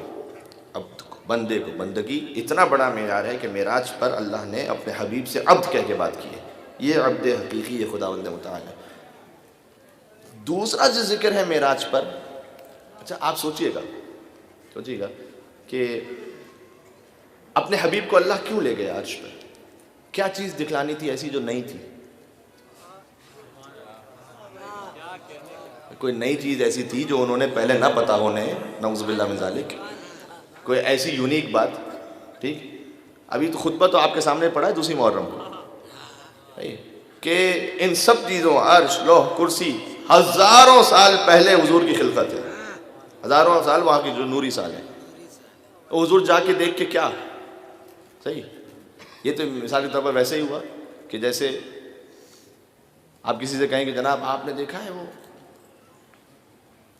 بندے کو، بندگی اتنا بڑا معیار ہے کہ معراج پر اللہ نے اپنے حبیب سے عبد کہہ کے بات کی ہے، یہ عبد حقیقی ہے خداوند متعال ہے۔ دوسرا جو ذکر ہے معراج پر، اچھا آپ سوچئے گا کہ اپنے حبیب کو اللہ کیوں لے گیا عرش پر، کیا چیز دکھلانی تھی ایسی جو نہیں تھی؟ کوئی نئی چیز ایسی تھی جو انہوں نے پہلے نہ پتا ہونے، نعوذ باللہ من ذالک، کوئی ایسی یونیک بات، ٹھیک؟ ابھی تو خطبہ تو آپ کے سامنے پڑا ہے دوسری محرم کو، کہ ان سب چیزوں، عرش، لوح، کرسی، ہزاروں سال پہلے حضور کی خلقت ہے، ہزاروں سال وہاں کی جو نوری سال ہے، تو حضور جا کے دیکھ کے کیا، صحیح؟ یہ تو مثال کے طور پر ویسے ہی ہوا کہ جیسے آپ کسی سے کہیں کہ جناب آپ نے دیکھا ہے وہ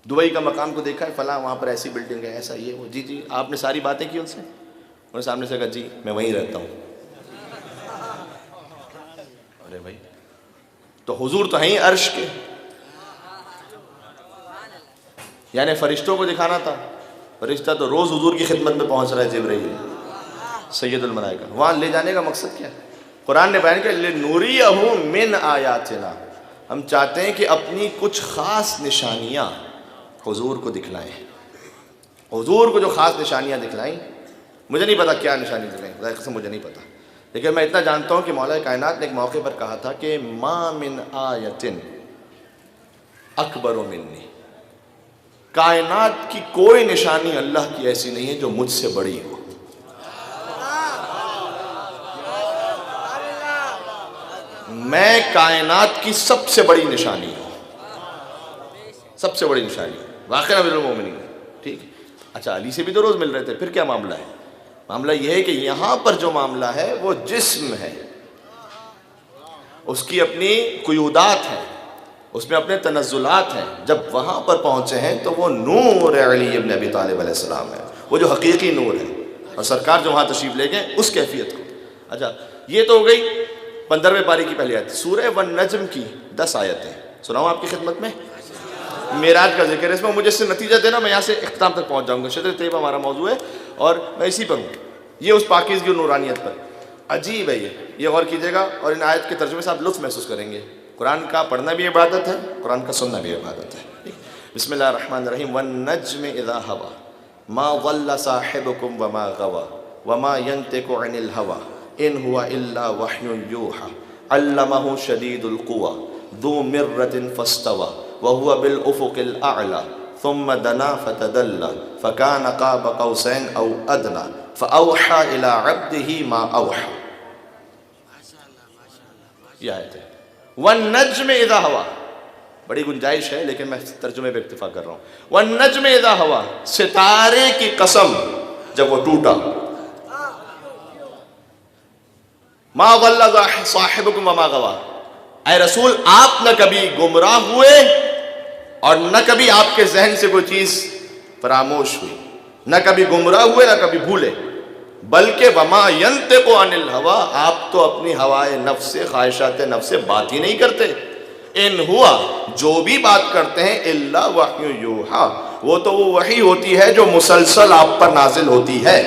دبئی کا مقام کو دیکھا ہے، فلاں وہاں پر ایسی بلڈنگ ہے، ایسا یہ وہ، جی جی آپ نے ساری باتیں کی ان سے، انہوں نے سامنے سے کہا جی میں وہیں رہتا ہوں۔ ارے بھائی تو حضور تو ہیں عرش کے، یعنی فرشتوں کو دکھانا تھا، فرشتہ تو روز حضور کی خدمت میں پہنچ رہا ہے، جبرائیل سید الملائکہ، وہاں لے جانے کا مقصد کیا ہے؟ قرآن نے بیان کیا لِنُرِيَهُ مِنْ آیاتنا، ہم چاہتے ہیں کہ اپنی کچھ خاص نشانیاں حضور کو دکھلائیں، حضور کو جو خاص نشانیاں دکھلائیں، مجھے نہیں پتا کیا نشانی دکھلائیں، خدا کی قسم مجھے نہیں پتا، لیکن میں اتنا جانتا ہوں کہ مولا کائنات نے ایک موقع پر کہا تھا کہ ما من آیت اکبر منی، کائنات کی کوئی نشانی اللہ کی ایسی نہیں ہے جو مجھ سے بڑی ہو۔ میں کائنات کی سب سے بڑی نشانی ہوں، سب سے بڑی نشانی، واقعہ امیر المومنین، ٹھیک؟ اچھا علی سے بھی تو روز مل رہے تھے، پھر کیا معاملہ ہے؟ معاملہ یہ ہے کہ یہاں پر جو معاملہ ہے وہ جسم ہے، اس کی اپنی قیودات ہیں، اس میں اپنے تنزلات ہیں. جب وہاں پر پہنچے ہیں تو وہ نور علی ابن ابی طالب علیہ السلام ہے، وہ جو حقیقی نور ہے، اور سرکار جو وہاں تشریف لے گئے اس کیفیت کو. اچھا یہ تو ہو گئی 15ویں پاری کی پہلی آیت. سورہ والنجم کی 10 آیتیں سناؤں آپ کی خدمت میں. معراج کا ذکر ہے اس میں، مجھے اس سے نتیجہ دینا، میں یہاں سے اختتام تک پہنچ جاؤں گا. شجرۃ طیبہ ہمارا موضوع ہے اور میں اسی پر ہوں، یہ اس پاکیزگی اور نورانیت پر. عجیب ہے یہ غور کیجیے گا، اور ان آیت کے ترجمے سے آپ لطف محسوس کریں گے. قرآن کا پڑھنا بھی عبادت ہے، قرآن کا سننا بھی عبادت ہے. بسم اللہ الرحمن الرحیم. والنجم اذا هوى ما ضل صاحبكم وما غوى وما ينطق عن الهوى ان هو الا وحي يوحى علمه شديد القوى ذو مرة فاستوى وهو بالافق الاعلى ثم دنا فتدلى فكان قاب قوسين او ادنى فاوحى الى عبده ما اوحى. یہ آیت ہے والنجم اذا هوى. بڑی گنجائش ہے لیکن میں ترجمے پہ اکتفا کر رہا ہوں. والنجم اذا هوى، ستارے کی قسم جب وہ ٹوٹا. ما ضل صاحبكم وما غوى، اے رسول آپ نہ کبھی گمراہ ہوئے اور نہ کبھی آپ کے ذہن سے کوئی چیز فراموش ہوئی، نہ کبھی گمراہ ہوئے نہ کبھی بھولے، بلکہ وما ينطق عن الهوى، آپ تو اپنی ہوائے نفس سے، خواہشات نفس سے بات ہی نہیں کرتے. ان ہوا، جو بھی بات کرتے ہیں، الا وحی یوحا، وہ تو وہ وحی ہوتی ہے جو مسلسل آپ پر نازل ہوتی ہے.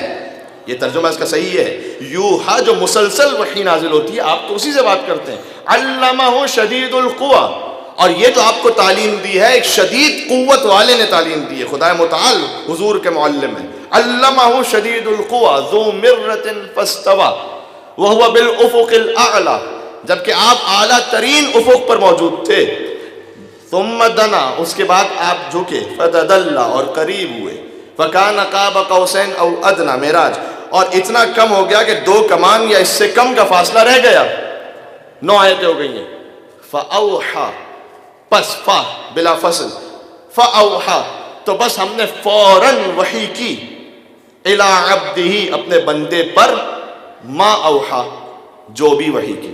یہ ترجمہ اس کا صحیح ہے. یوحا جو مسلسل وحی نازل ہوتی ہے، آپ تو اسی سے بات کرتے ہیں. علمہ شدید القوی، اور یہ تو آپ کو تعلیم دی ہے ایک شدید قوت والے نے تعلیم دی ہے، خدا متعال حضور کے معلم ہیں. علمہ شدید القوی ذو مرۃ فاستوى وهو بالافق الاعلی، جبکہ آپ اعلیٰ ترین افق پر موجود تھے. ثم دنا، اس کے بعد آپ جھکے، فتدلى، اور قریب ہوئے. فکان قاب قوسین او ادنی، معراج، اور اتنا کم ہو گیا کہ 2 کمان یا اس سے کم کا فاصلہ رہ گیا. 9 آیتیں ہو گئی ہیں. فاوحا، پس فا بلا فصل، فاوحا، تو بس ہم نے فوراً وحی کی، الی عبدہ، اپنے بندے پر، ما اوحا، جو بھی وحی کی.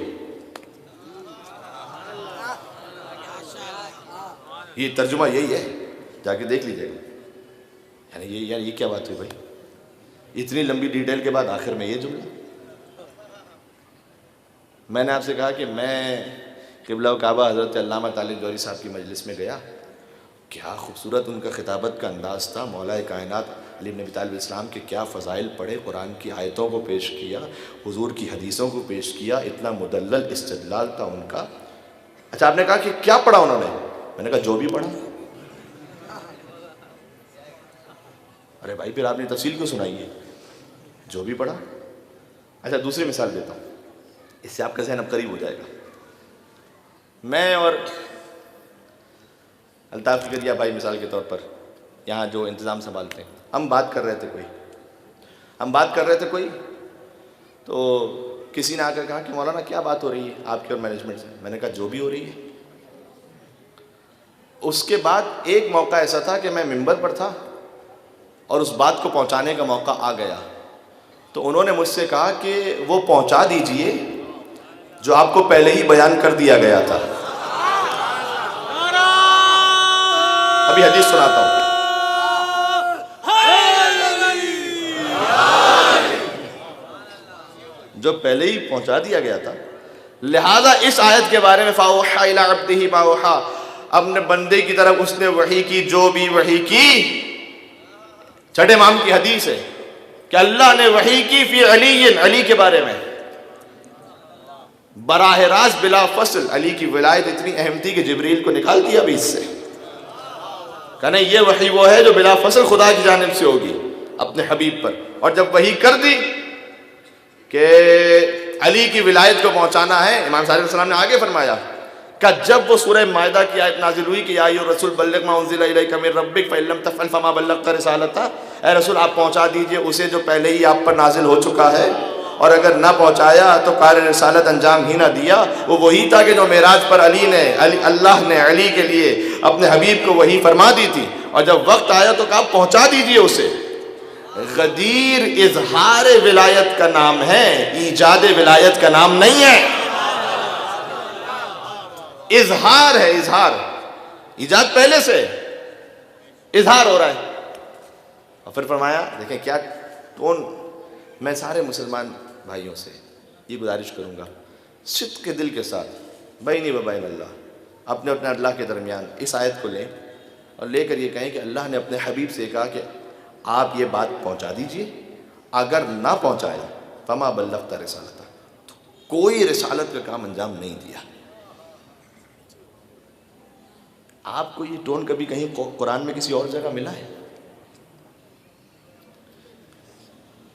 یہ ترجمہ یہی ہے، جا کے دیکھ لیجئے گا. یعنی یہ کیا بات ہوئی بھائی، اتنی لمبی ڈیٹیل کے بعد آخر میں یہ جملہ. میں نے آپ سے کہا کہ میں قبلہ و کعبہ حضرت علامہ طالب جوہری صاحب کی مجلس میں گیا. کیا خوبصورت ان کا خطابت کا انداز تھا. مولا کائنات علی بن ابی طالب السلام کے کیا فضائل پڑھے، قرآن کی آیتوں کو پیش کیا، حضور کی حدیثوں کو پیش کیا، اتنا مدلل استدلال تھا ان کا. اچھا آپ نے کہا کہ کیا پڑھا انہوں نے؟ میں نے کہا جو بھی پڑھا. ارے بھائی پھر آپ نے تفصیل کیوں سنائی ہے؟ جو بھی پڑھا. اچھا دوسری مثال دیتا ہوں، اس سے آپ کا ذہن اب قریب ہو جائے گا. میں اور الطاف فکریہ بھائی مثال کے طور پر یہاں جو انتظام سنبھالتے ہیں، ہم بات کر رہے تھے کوئی تو کسی نے آ کر کہا کہ مولانا کیا بات ہو رہی ہے آپ کی اور مینجمنٹ سے؟ میں نے کہا جو بھی ہو رہی ہے. اس کے بعد ایک موقع ایسا تھا کہ میں ممبر پر تھا اور اس بات کو پہنچانے کا موقع آ گیا، تو انہوں نے مجھ سے کہا کہ وہ پہنچا دیجئے جو آپ کو پہلے ہی بیان کر دیا گیا تھا. ابھی حدیث سناتا ہوں. جو پہلے ہی پہنچا دیا گیا تھا. لہذا اس آیت کے بارے میں فاوحا الی عبدہ ما اوحا، اپنے بندے کی طرف اس نے وحی کی جو بھی وحی کی. چھٹے امام کی حدیث ہے کہ اللہ نے وحی کی فی علی، علی کے بارے میں براہ راست بلا فصل. علی کی ولایت اتنی اہم تھی کہ جبریل کو نکال دیا بھی اس سے، کہنا یہ وحی وہ ہے جو بلا فصل خدا کی جانب سے ہوگی اپنے حبیب پر. اور جب وحی کر دی کہ علی کی ولایت کو پہنچانا ہے، امام صادق علیہ السلام نے آگے فرمایا کہ جب وہ سورہ مائدہ کی آیت نازل ہوئی کہ یا ایھا الرسول بلغ ما انزل الیک من ربک فإن لم تفعل فما بلغت رسالتہ، اے رسول آپ پہنچا دیجئے اسے جو پہلے ہی آپ پر نازل ہو چکا ہے، اور اگر نہ پہنچایا تو کار رسالت انجام ہی نہ دیا. وہ وہی تھا کہ جو معراج پر اللہ نے علی کے لیے اپنے حبیب کو وہی فرما دی تھی، اور جب وقت آیا تو کہا پہنچا دیجئے اسے. غدیر اظہار ولایت کا نام ہے، ایجاد ولایت کا نام نہیں ہے. اظہار ہے، اظہار، ایجاد پہلے سے، اظہار ہو رہا ہے۔ اور پھر فرمایا دیکھیں کیا کون، میں سارے مسلمان بھائیوں سے یہ گزارش کروں گا صدق کے دل کے ساتھ، بینی و بین اللہ، اپنے اللہ کے درمیان اس آیت کو لیں اور لے کر یہ کہیں کہ اللہ نے اپنے حبیب سے کہا کہ آپ یہ بات پہنچا دیجئے، اگر نہ پہنچایا فما بلغت رسالتہ، کوئی رسالت کا کام انجام نہیں دیا۔ آپ کو یہ ٹون کبھی کہیں قرآن میں کسی اور جگہ ملا ہے؟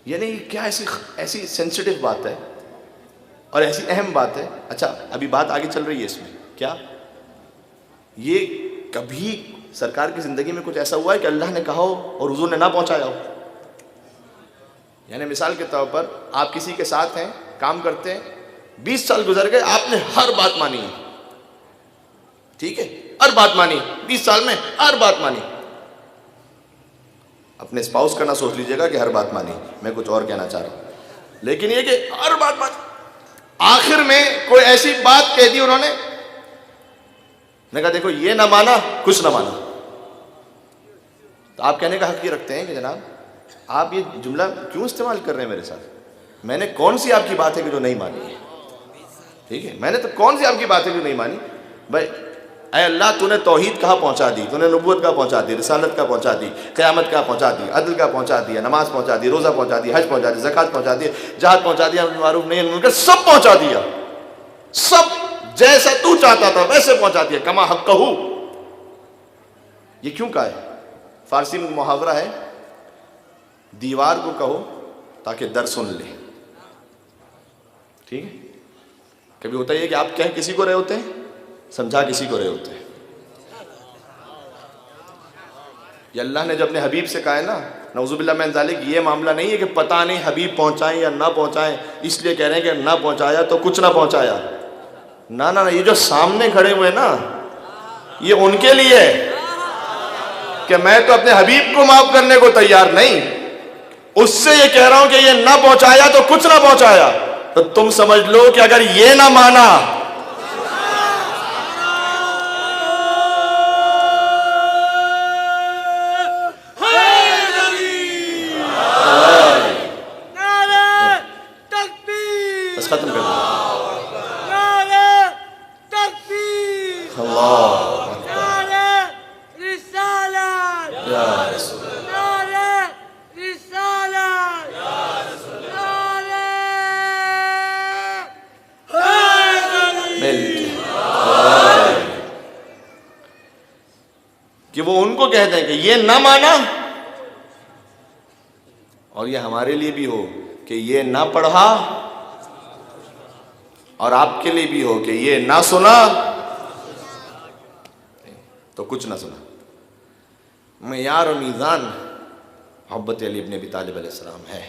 یعنی کیا ایسی سینسیٹیو بات ہے اور ایسی اہم بات ہے۔ اچھا ابھی بات آگے چل رہی ہے اس میں، کیا یہ کبھی سرکار کی زندگی میں کچھ ایسا ہوا ہے کہ اللہ نے کہا ہو اور حضور نے نہ پہنچایا ہو؟ یعنی مثال کے طور پر آپ کسی کے ساتھ ہیں، کام کرتے ہیں، 20 سال گزر گئے، آپ نے ہر بات مانی ہے، ٹھیک ہے، ہر بات مانی، 20 سال میں ہر بات مانی۔ اپنے اسپاؤس کا نہ سوچ لیجئے گا کہ ہر بات مانی، میں کچھ اور کہنا چاہ رہا ہوں، لیکن یہ کہ ہر بات مانی، آخر میں کوئی ایسی بات کہہ دی انہوں نے، میں کہا دیکھو یہ نہ مانا کچھ نہ مانا، تو آپ کہنے کا حق یہ رکھتے ہیں کہ جناب آپ یہ جملہ کیوں استعمال کر رہے ہیں میرے ساتھ؟ میں نے کون سی آپ کی بات ہے کہ جو نہیں مانی ہے؟ ٹھیک ہے، میں نے تو کون سی آپ کی بات ہے جو نہیں مانی؟ بھائی اے اللہ تو نے توحید کہاں پہنچا دی، تو نے نبوت کہاں پہنچا دی، رسالت کہاں پہنچا دی، قیامت کہاں پہنچا دی، عدل کہاں پہنچا دیا، نماز پہنچا دی، روزہ پہنچا دی، حج پہنچا دی، زکوٰۃ پہنچا دی، جہاد پہنچا دیا، معروف نہیں منکر سب پہنچا دیا، سب جیسا تو چاہتا تھا ویسے پہنچا دیا، کما حقہ۔ یہ کیوں کہا ہے؟ فارسی میں محاورہ ہے، دیوار کو کہو تاکہ در سن لے، ٹھیک ہے؟ کبھی ہوتا ہے کہ آپ کہہ کسی کو رہے ہوتے ہیں، سمجھا کسی کو رہے ہوتے ہیں۔ یہ اللہ نے جب اپنے حبیب سے کہا ہے نا، نعوذ باللہ من ذالک، یہ معاملہ نہیں ہے کہ پتہ نہیں حبیب پہنچائیں یا نہ پہنچائیں، اس لیے کہہ رہے ہیں کہ نہ پہنچایا تو کچھ نہ پہنچایا، نہ نہ، یہ جو سامنے کھڑے ہوئے نا یہ ان کے لیے ہے کہ میں تو اپنے حبیب کو معاف کرنے کو تیار نہیں، اس سے یہ کہہ رہا ہوں کہ یہ نہ پہنچایا تو کچھ نہ پہنچایا، تو تم سمجھ لو کہ اگر یہ نہ مانا ختم کر دو۔ کہ وہ ان کو کہتے ہیں کہ یہ نہ مانا، اور یہ ہمارے لیے بھی ہو کہ یہ نہ پڑھا، اور آپ کے لیے بھی ہو کہ یہ نہ سنا تو کچھ نہ سنا۔ معیار و میزان محبت علی ابن ابی طالب علیہ السلام ہے،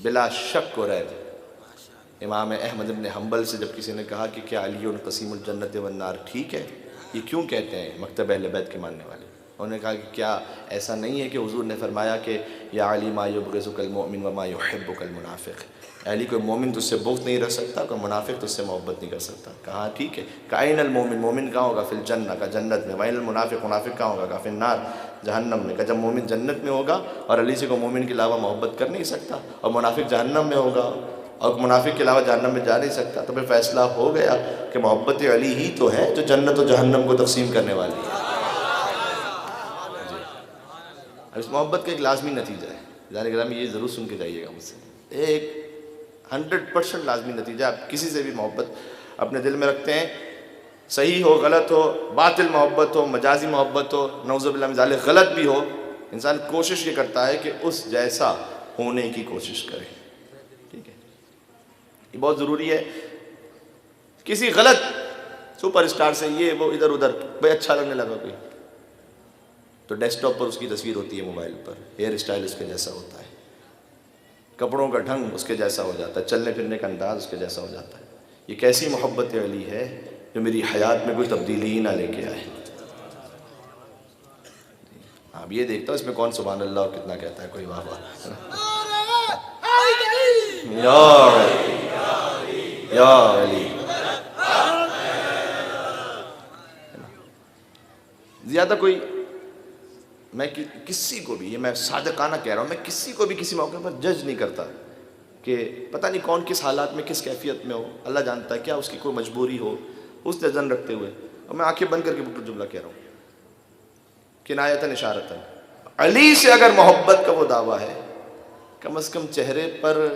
بلا شک و ریب۔ امام احمد ابن حنبل سے جب کسی نے کہا کہ کیا علی قسیم الجنت والنار ٹھیک ہے، یہ کیوں کہتے ہیں مکتب اہل بیت کے ماننے والے؟ انہوں نے کہا کہ کیا ایسا نہیں ہے کہ حضور نے فرمایا کہ یا علی ما یبغضک المؤمن وما یحبک المنافق، علی کوئی مومن تجھ سے بغض نہیں رکھ سکتا، کوئی منافق تجھ سے محبت نہیں کر سکتا۔ کہا ٹھیک ہے، کائن المومن، مومن کہاں ہوگا؟ فی الجنہ، کا جنت میں، وائن المنافق، منافق کہاں ہوگا؟ کا فی النار، جہنم میں۔ کہ جب مومن جنت میں ہوگا اور علی سے کوئی مومن کے علاوہ محبت کر نہیں سکتا، اور منافق جہنم میں ہوگا اور منافق کے علاوہ جہنم میں جا نہیں سکتا، تو پھر فیصلہ ہو گیا کہ محبت علی ہی تو ہے جو جنت و جہنم کو تقسیم کرنے والی ہے۔ اب اس محبت کا ایک لازمی نتیجہ ہے، جانے گرامی یہ ضرور سن کے جائیے گا مجھ سے، ایک 100% لازمی نتیجہ، آپ کسی سے بھی محبت اپنے دل میں رکھتے ہیں، صحیح ہو غلط ہو، باطل محبت ہو مجازی محبت ہو، نعوذ باللہ من ذالک غلط بھی ہو، انسان کوشش یہ کرتا ہے کہ اس جیسا ہونے کی کوشش کرے، ٹھیک ہے؟ یہ بہت ضروری ہے۔ کسی غلط سپر اسٹار سے یہ وہ ادھر ادھر بھائی اچھا لگنے لگا کوئی، تو ڈیسک ٹاپ پر اس کی تصویر ہوتی ہے، موبائل پر ہیئر اسٹائل اس کے جیسا ہوتا ہے، کپڑوں کا ڈھنگ اس کے جیسا ہو جاتا ہے، چلنے پھرنے کا انداز اس کے جیسا ہو جاتا ہے۔ یہ کیسی محبت علی ہے جو میری حیات میں کوئی تبدیلی ہی نہ لے کے آئے۔ اب یہ دیکھتا ہوں اس میں کون سبحان اللہ اور کتنا کہتا ہے، کوئی واہ واہ۔ یا علی، یا علی، زیادہ کوئی میں کسی کو بھی، یہ میں صادقانہ کہہ رہا ہوں، میں کسی کو بھی کسی موقع پر جج نہیں کرتا کہ پتہ نہیں کون کس حالات میں کس کیفیت میں ہو، اللہ جانتا ہے، کیا اس کی کوئی مجبوری ہو، اس نظر رکھتے ہوئے، اور میں آنکھیں بند کر کے جملہ کہہ رہا ہوں کنایتاً اشارتاً، علی سے اگر محبت کا وہ دعویٰ ہے، کم از کم چہرے پر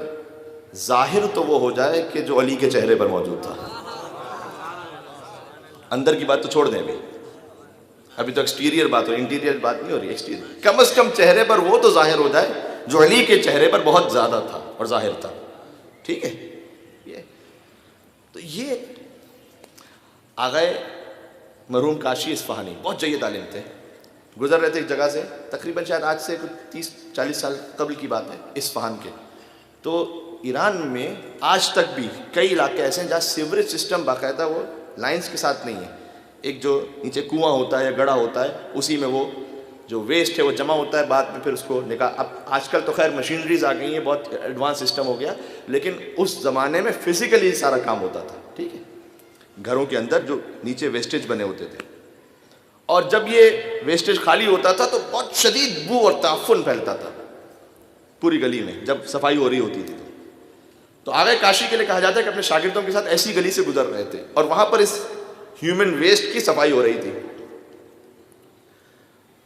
ظاہر تو وہ ہو جائے کہ جو علی کے چہرے پر موجود تھا. اندر کی بات تو چھوڑ دیں ابھی تو ایکسٹیریئر بات ہو، انٹیریئر بات نہیں ہو رہی، ایکسٹیریئر. کم از کم چہرے پر وہ تو ظاہر ہو جائے جو علی کے چہرے پر بہت زیادہ تھا اور ظاہر تھا. ٹھیک ہے. یہ آغائے مرحوم کاشی اصفہانی بہت جید عالم تھے، گزر رہے تھے ایک جگہ سے، تقریباً شاید آج سے 30-40 سال قبل کی بات ہے، اصفہان کے. تو ایران میں آج تک بھی کئی علاقے ایسے ہیں جہاں سیوریج سسٹم باقاعدہ وہ لائنز کے ساتھ نہیں ہے، ایک جو نیچے کنواں ہوتا ہے یا گڑھا ہوتا ہے، اسی میں وہ جو ویسٹ ہے وہ جمع ہوتا ہے، بعد میں پھر اس کو نکال. اب آج کل تو خیر مشینریز آ گئی ہیں، بہت ایڈوانس سسٹم ہو گیا، لیکن اس زمانے میں فزیکلی سارا کام ہوتا تھا. ٹھیک ہے. گھروں کے اندر جو نیچے ویسٹیج بنے ہوتے تھے، اور جب یہ ویسٹیج خالی ہوتا تھا تو بہت شدید بو اور تعفن پھیلتا تھا پوری گلی میں جب صفائی ہو رہی ہوتی تھی. تو آغائے کاشی کے لیے کہا جاتا ہے کہ اپنے شاگردوں کے ساتھ ایسی گلی سے گزر رہے تھے اور وہاں پر اس ہیومن ویسٹ کی صفائی ہو رہی تھی،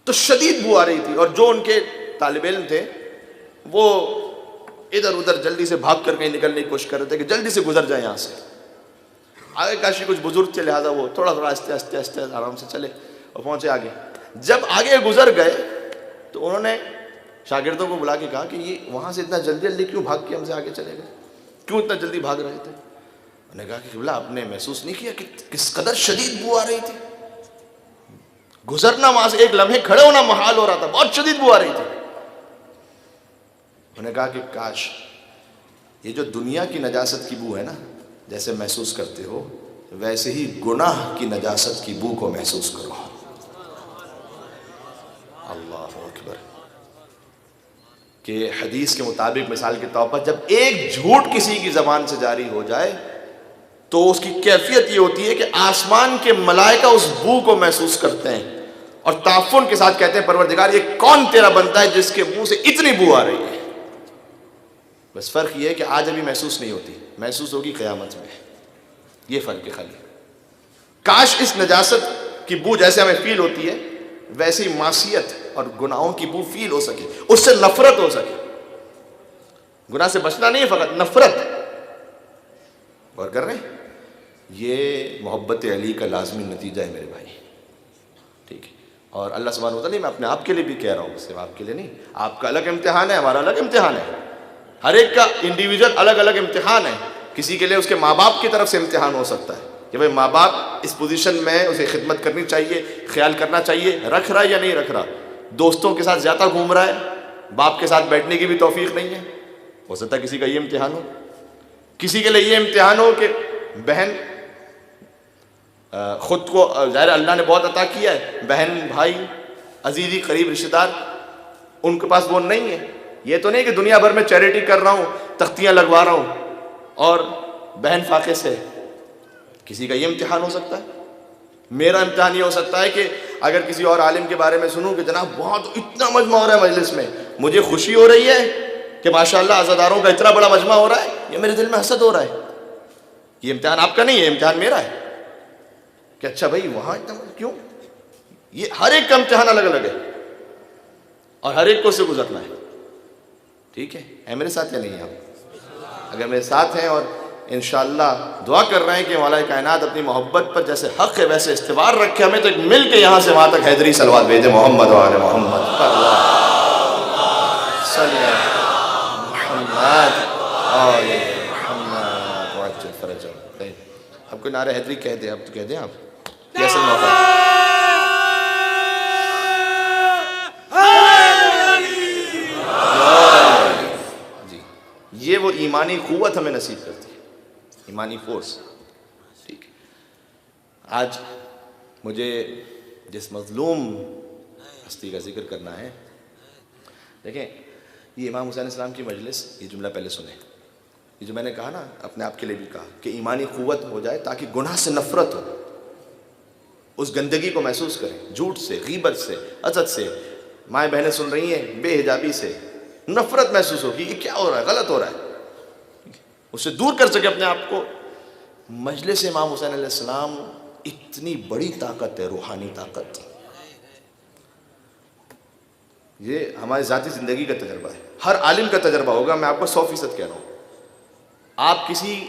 تو شدید بو آ رہی تھی، اور جو ان کے طالب علم تھے وہ ادھر ادھر جلدی سے بھاگ کر کہیں نکلنے کی کوشش کر رہے تھے کہ جلدی سے گزر جائیں یہاں سے. آگے کاشی کچھ بزرگ تھے، لہٰذا وہ تھوڑا تھوڑا آہستہ آہستہ آرام سے چلے اور پہنچے آگے. جب آگے گزر گئے تو انہوں نے شاگردوں کو بلا کے کہا کہ یہ وہاں سے اتنا جلدی جلدی کیوں بھاگ کے ہم سے آگے چلے گئے، کیوں اتنا جلدی بھاگ رہے تھے؟ انہوں نے کہا کہ قبلہ آپ نے محسوس نہیں کیا کہ کس قدر شدید بو آ رہی تھی، گزرنا وہاں سے ایک لمحے کھڑے ہونا محال ہو رہا تھا، بہت شدید بو آ رہی تھی. انہوں نے کہا کہ کاش یہ جو دنیا کی نجاست کی بو ہے نا، جیسے محسوس کرتے ہو ویسے ہی گناہ کی نجاست کی بو کو محسوس کرو. اللہ اکبر. کہ حدیث کے مطابق مثال کے طور پر جب ایک جھوٹ کسی کی زبان سے جاری ہو جائے تو اس کی کیفیت یہ ہوتی ہے کہ آسمان کے ملائکہ اس بو کو محسوس کرتے ہیں اور تعفن کے ساتھ کہتے ہیں پروردگار یہ کون تیرا بندہ ہے جس کے منہ سے اتنی بو آ رہی ہے. بس فرق یہ ہے کہ آج ابھی محسوس نہیں ہوتی، محسوس ہوگی قیامت میں. یہ فرق ہے خالی. کاش اس نجاست کی بو جیسے ہمیں فیل ہوتی ہے ویسی معصیت اور گناہوں کی بو فیل ہو سکے، اس سے نفرت ہو سکے. گناہ سے بچنا نہیں ہے، فقط نفرت. غور کر رہے ہیں؟ یہ محبت علی کا لازمی نتیجہ ہے میرے بھائی. ٹھیک ہے. اور اللہ سبحانہ وتعالی میں اپنے آپ کے لیے بھی کہہ رہا ہوں، صرف آپ کے لیے نہیں. آپ کا الگ امتحان ہے، ہمارا الگ امتحان ہے، ہر ایک کا انڈیویجول الگ الگ امتحان ہے. کسی کے لیے اس کے ماں باپ کی طرف سے امتحان ہو سکتا ہے کہ بھئی ماں باپ اس پوزیشن میں اسے خدمت کرنی چاہیے، خیال کرنا چاہیے، رکھ رہا ہے یا نہیں رکھ رہا. دوستوں کے ساتھ زیادہ گھوم رہا ہے، باپ کے ساتھ بیٹھنے کی بھی توفیق نہیں ہے. ہو سکتا ہے کسی کا یہ امتحان ہو. کسی کے لیے یہ امتحان ہو کہ بہن خود کو ظاہر اللہ نے بہت عطا کیا ہے، بہن بھائی عزیزی قریب رشتہ دار ان کے پاس وہ نہیں ہے. یہ تو نہیں کہ دنیا بھر میں چیریٹی کر رہا ہوں، تختیاں لگوا رہا ہوں اور بہن فاقے سے. کسی کا یہ امتحان ہو سکتا ہے. میرا امتحان یہ ہو سکتا ہے کہ اگر کسی اور عالم کے بارے میں سنوں کہ جناب بہت اتنا مجمع ہو رہا ہے مجلس میں، مجھے خوشی ہو رہی ہے کہ ماشاءاللہ عزاداروں کا اتنا بڑا مجمع ہو رہا ہے، یہ میرے دل میں حسد ہو رہا ہے. یہ امتحان آپ کا نہیں ہے، امتحان میرا ہے کہ اچھا بھائی وہاں اتنا کیوں. یہ ہر ایک کا امتحان الگ الگ ہے اور ہر ایک کو اس سے گزرنا ہے. ٹھیک ہے میرے ساتھ یا نہیں آپ؟ اگر میرے ساتھ ہیں اور انشاءاللہ دعا کر رہے ہیں کہ مولا کائنات اپنی محبت پر جیسے حق ہے ویسے استوار رکھے، ہمیں تو ایک مل کے یہاں سے وہاں تک حیدری صلوات بھیجے محمد و آل محمد صلی محمد آل محمد وعجل فرجہ. اب کوئی نعرہ حیدری کہہ دیں، اب تو کہہ دیں آپ، یہ اصل موقع ہے. یہ وہ ایمانی قوت ہمیں نصیب کرتی ہے، ایمانی فورس. ٹھیک ہے. آج مجھے جس مظلوم ہستی کا ذکر کرنا ہے، دیکھیں یہ امام حسین السلام کی مجلس، یہ جملہ پہلے سنیں. یہ جو میں نے کہا نا اپنے آپ کے لیے بھی کہا کہ ایمانی قوت ہو جائے تاکہ گناہ سے نفرت ہو. اس گندگی کو محسوس کریں، جھوٹ سے، غیبت سے، حسد سے، مائیں بہنیں سن رہی ہیں بے حجابی سے نفرت محسوس ہوگی، یہ کیا ہو رہا ہے، غلط ہو رہا ہے، اس سے دور کر سکے اپنے آپ کو۔ مجلس امام حسین علیہ السلام اتنی بڑی طاقت ہے، روحانی طاقت، یہ ہماری ذاتی زندگی کا تجربہ ہے، ہر عالم کا تجربہ ہوگا، میں آپ کو 100% کہہ رہا ہوں۔ آپ کسی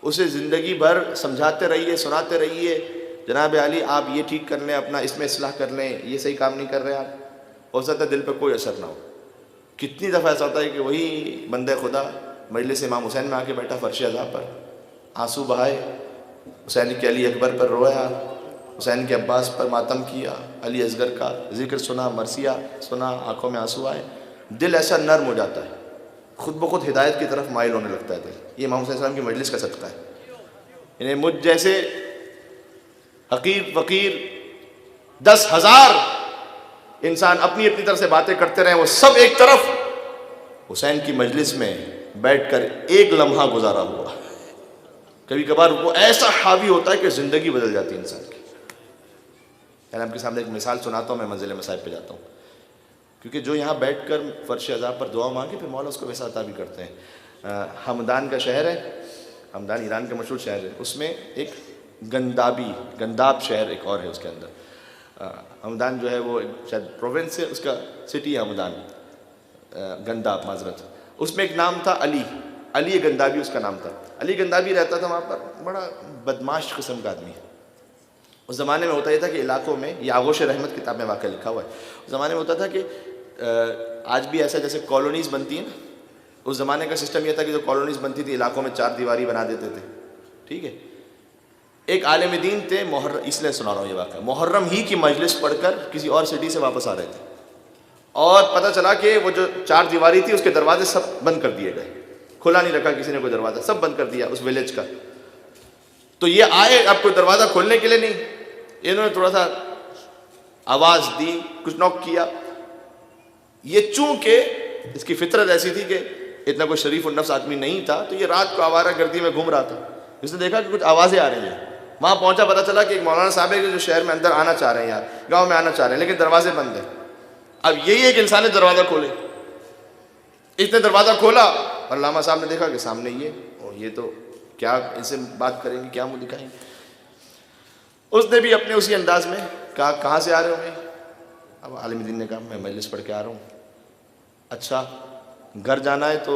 اسے زندگی بھر سمجھاتے رہیے، سناتے رہیے، جناب علی آپ یہ ٹھیک کر لیں، اپنا اس میں اصلاح کر لیں، یہ صحیح کام نہیں کر رہے آپ، ہو سکتا ہے دل پہ کوئی اثر نہ ہو۔ کتنی دفعہ ایسا ہوتا ہے کہ وہی بندہ خدا مجلس امام حسین میں آ کے بیٹھا فرش عزا پر، آنسو بہائے، حسین کے علی اکبر پر رویا، حسین کے عباس پر ماتم کیا، علی اصغر کا ذکر سنا، مرثیہ سنا، آنکھوں میں آنسو آئے، دل ایسا نرم ہو جاتا ہے، خود بخود ہدایت کی طرف مائل ہونے لگتا ہے دل۔ یہ امام حسین السلام کی مجلس کا صدقہ ہے۔ یعنی مجھ جیسے حقیر فقیر 10,000 انسان اپنی اپنی طرف سے باتیں کرتے رہے، وہ سب ایک طرف حسین کی مجلس میں بیٹھ کر ایک لمحہ گزارا ہوا۔ کبھی کبھار وہ ایسا حاوی ہوتا ہے کہ زندگی بدل جاتی ہے انسان کی۔ یعنی آپ کے سامنے ایک مثال سناتا ہوں، میں منزل مصائب پہ جاتا ہوں، کیونکہ جو یہاں بیٹھ کر فرش عزا پر دعا مانگے پھر مولا اس کو ویسا عطا بھی کرتے ہیں۔ ہمدان کا شہر ہے، ہمدان ایران کا مشہور شہر ہے، اس میں ایک گنداب شہر ایک اور ہے اس کے اندر۔ ہمدان جو ہے وہ شاید پروونس ہے، اس کا سٹی ہے ہمدان، گنداب معذرت، اس میں ایک نام تھا علی گندابی اس کا نام تھا۔ علی گندابی رہتا تھا وہاں پر، بڑا بدماش قسم کا آدمی ہے۔ اس زمانے میں ہوتا یہ تھا کہ علاقوں میں، یہ آغوش رحمت کتاب میں واقعہ لکھا ہوا ہے، اس زمانے میں ہوتا تھا کہ آج بھی ایسا جیسے کالونیز بنتی ہیں نا، اس زمانے کا سسٹم یہ تھا کہ جو کالونیز بنتی تھی علاقوں میں 4 دیواری بنا دیتے تھے، ٹھیک ہے۔ ایک عالم دین تھے اس لیے سنا رہا ہوں یہ واقعہ، محرم ہی کی مجلس پڑھ کر کسی اور سٹی سے واپس آ رہے تھے، اور پتہ چلا کہ وہ جو 4 دیواری تھی اس کے دروازے سب بند کر دیے گئے، کھلا نہیں رکھا کسی نے کوئی دروازہ، سب بند کر دیا اس ویلیج کا۔ تو یہ آئے اب کوئی دروازہ کھولنے کے لیے نہیں، انہوں نے تھوڑا سا آواز دی، کچھ نوک کیا، یہ چونکہ اس کی فطرت ایسی تھی کہ اتنا کوئی شریف النفس آدمی نہیں تھا، تو یہ رات کو آوارہ گردی میں گھوم رہا تھا، اس نے دیکھا کہ کچھ آوازیں آ رہی ہیں، وہاں پہنچا، پتہ چلا کہ ایک مولانا صاحب ہے جو شہر میں اندر آنا چاہ رہے ہیں، یار گاؤں میں آنا چاہ رہے ہیں لیکن دروازے بند ہیں۔ اب یہی ایک انسان نے دروازہ کھولے، اس نے دروازہ کھولا اور علامہ صاحب نے دیکھا کہ سامنے یہ تو کیا ان سے بات کریں گے، کیا منہ دکھائیں گے۔ اس نے بھی اپنے اسی انداز میں کہا کہاں سے آ رہے ہو میں؟ اب عالم دین نے کہا میں مجلس پڑھ کے آ رہا ہوں۔ اچھا گھر جانا ہے تو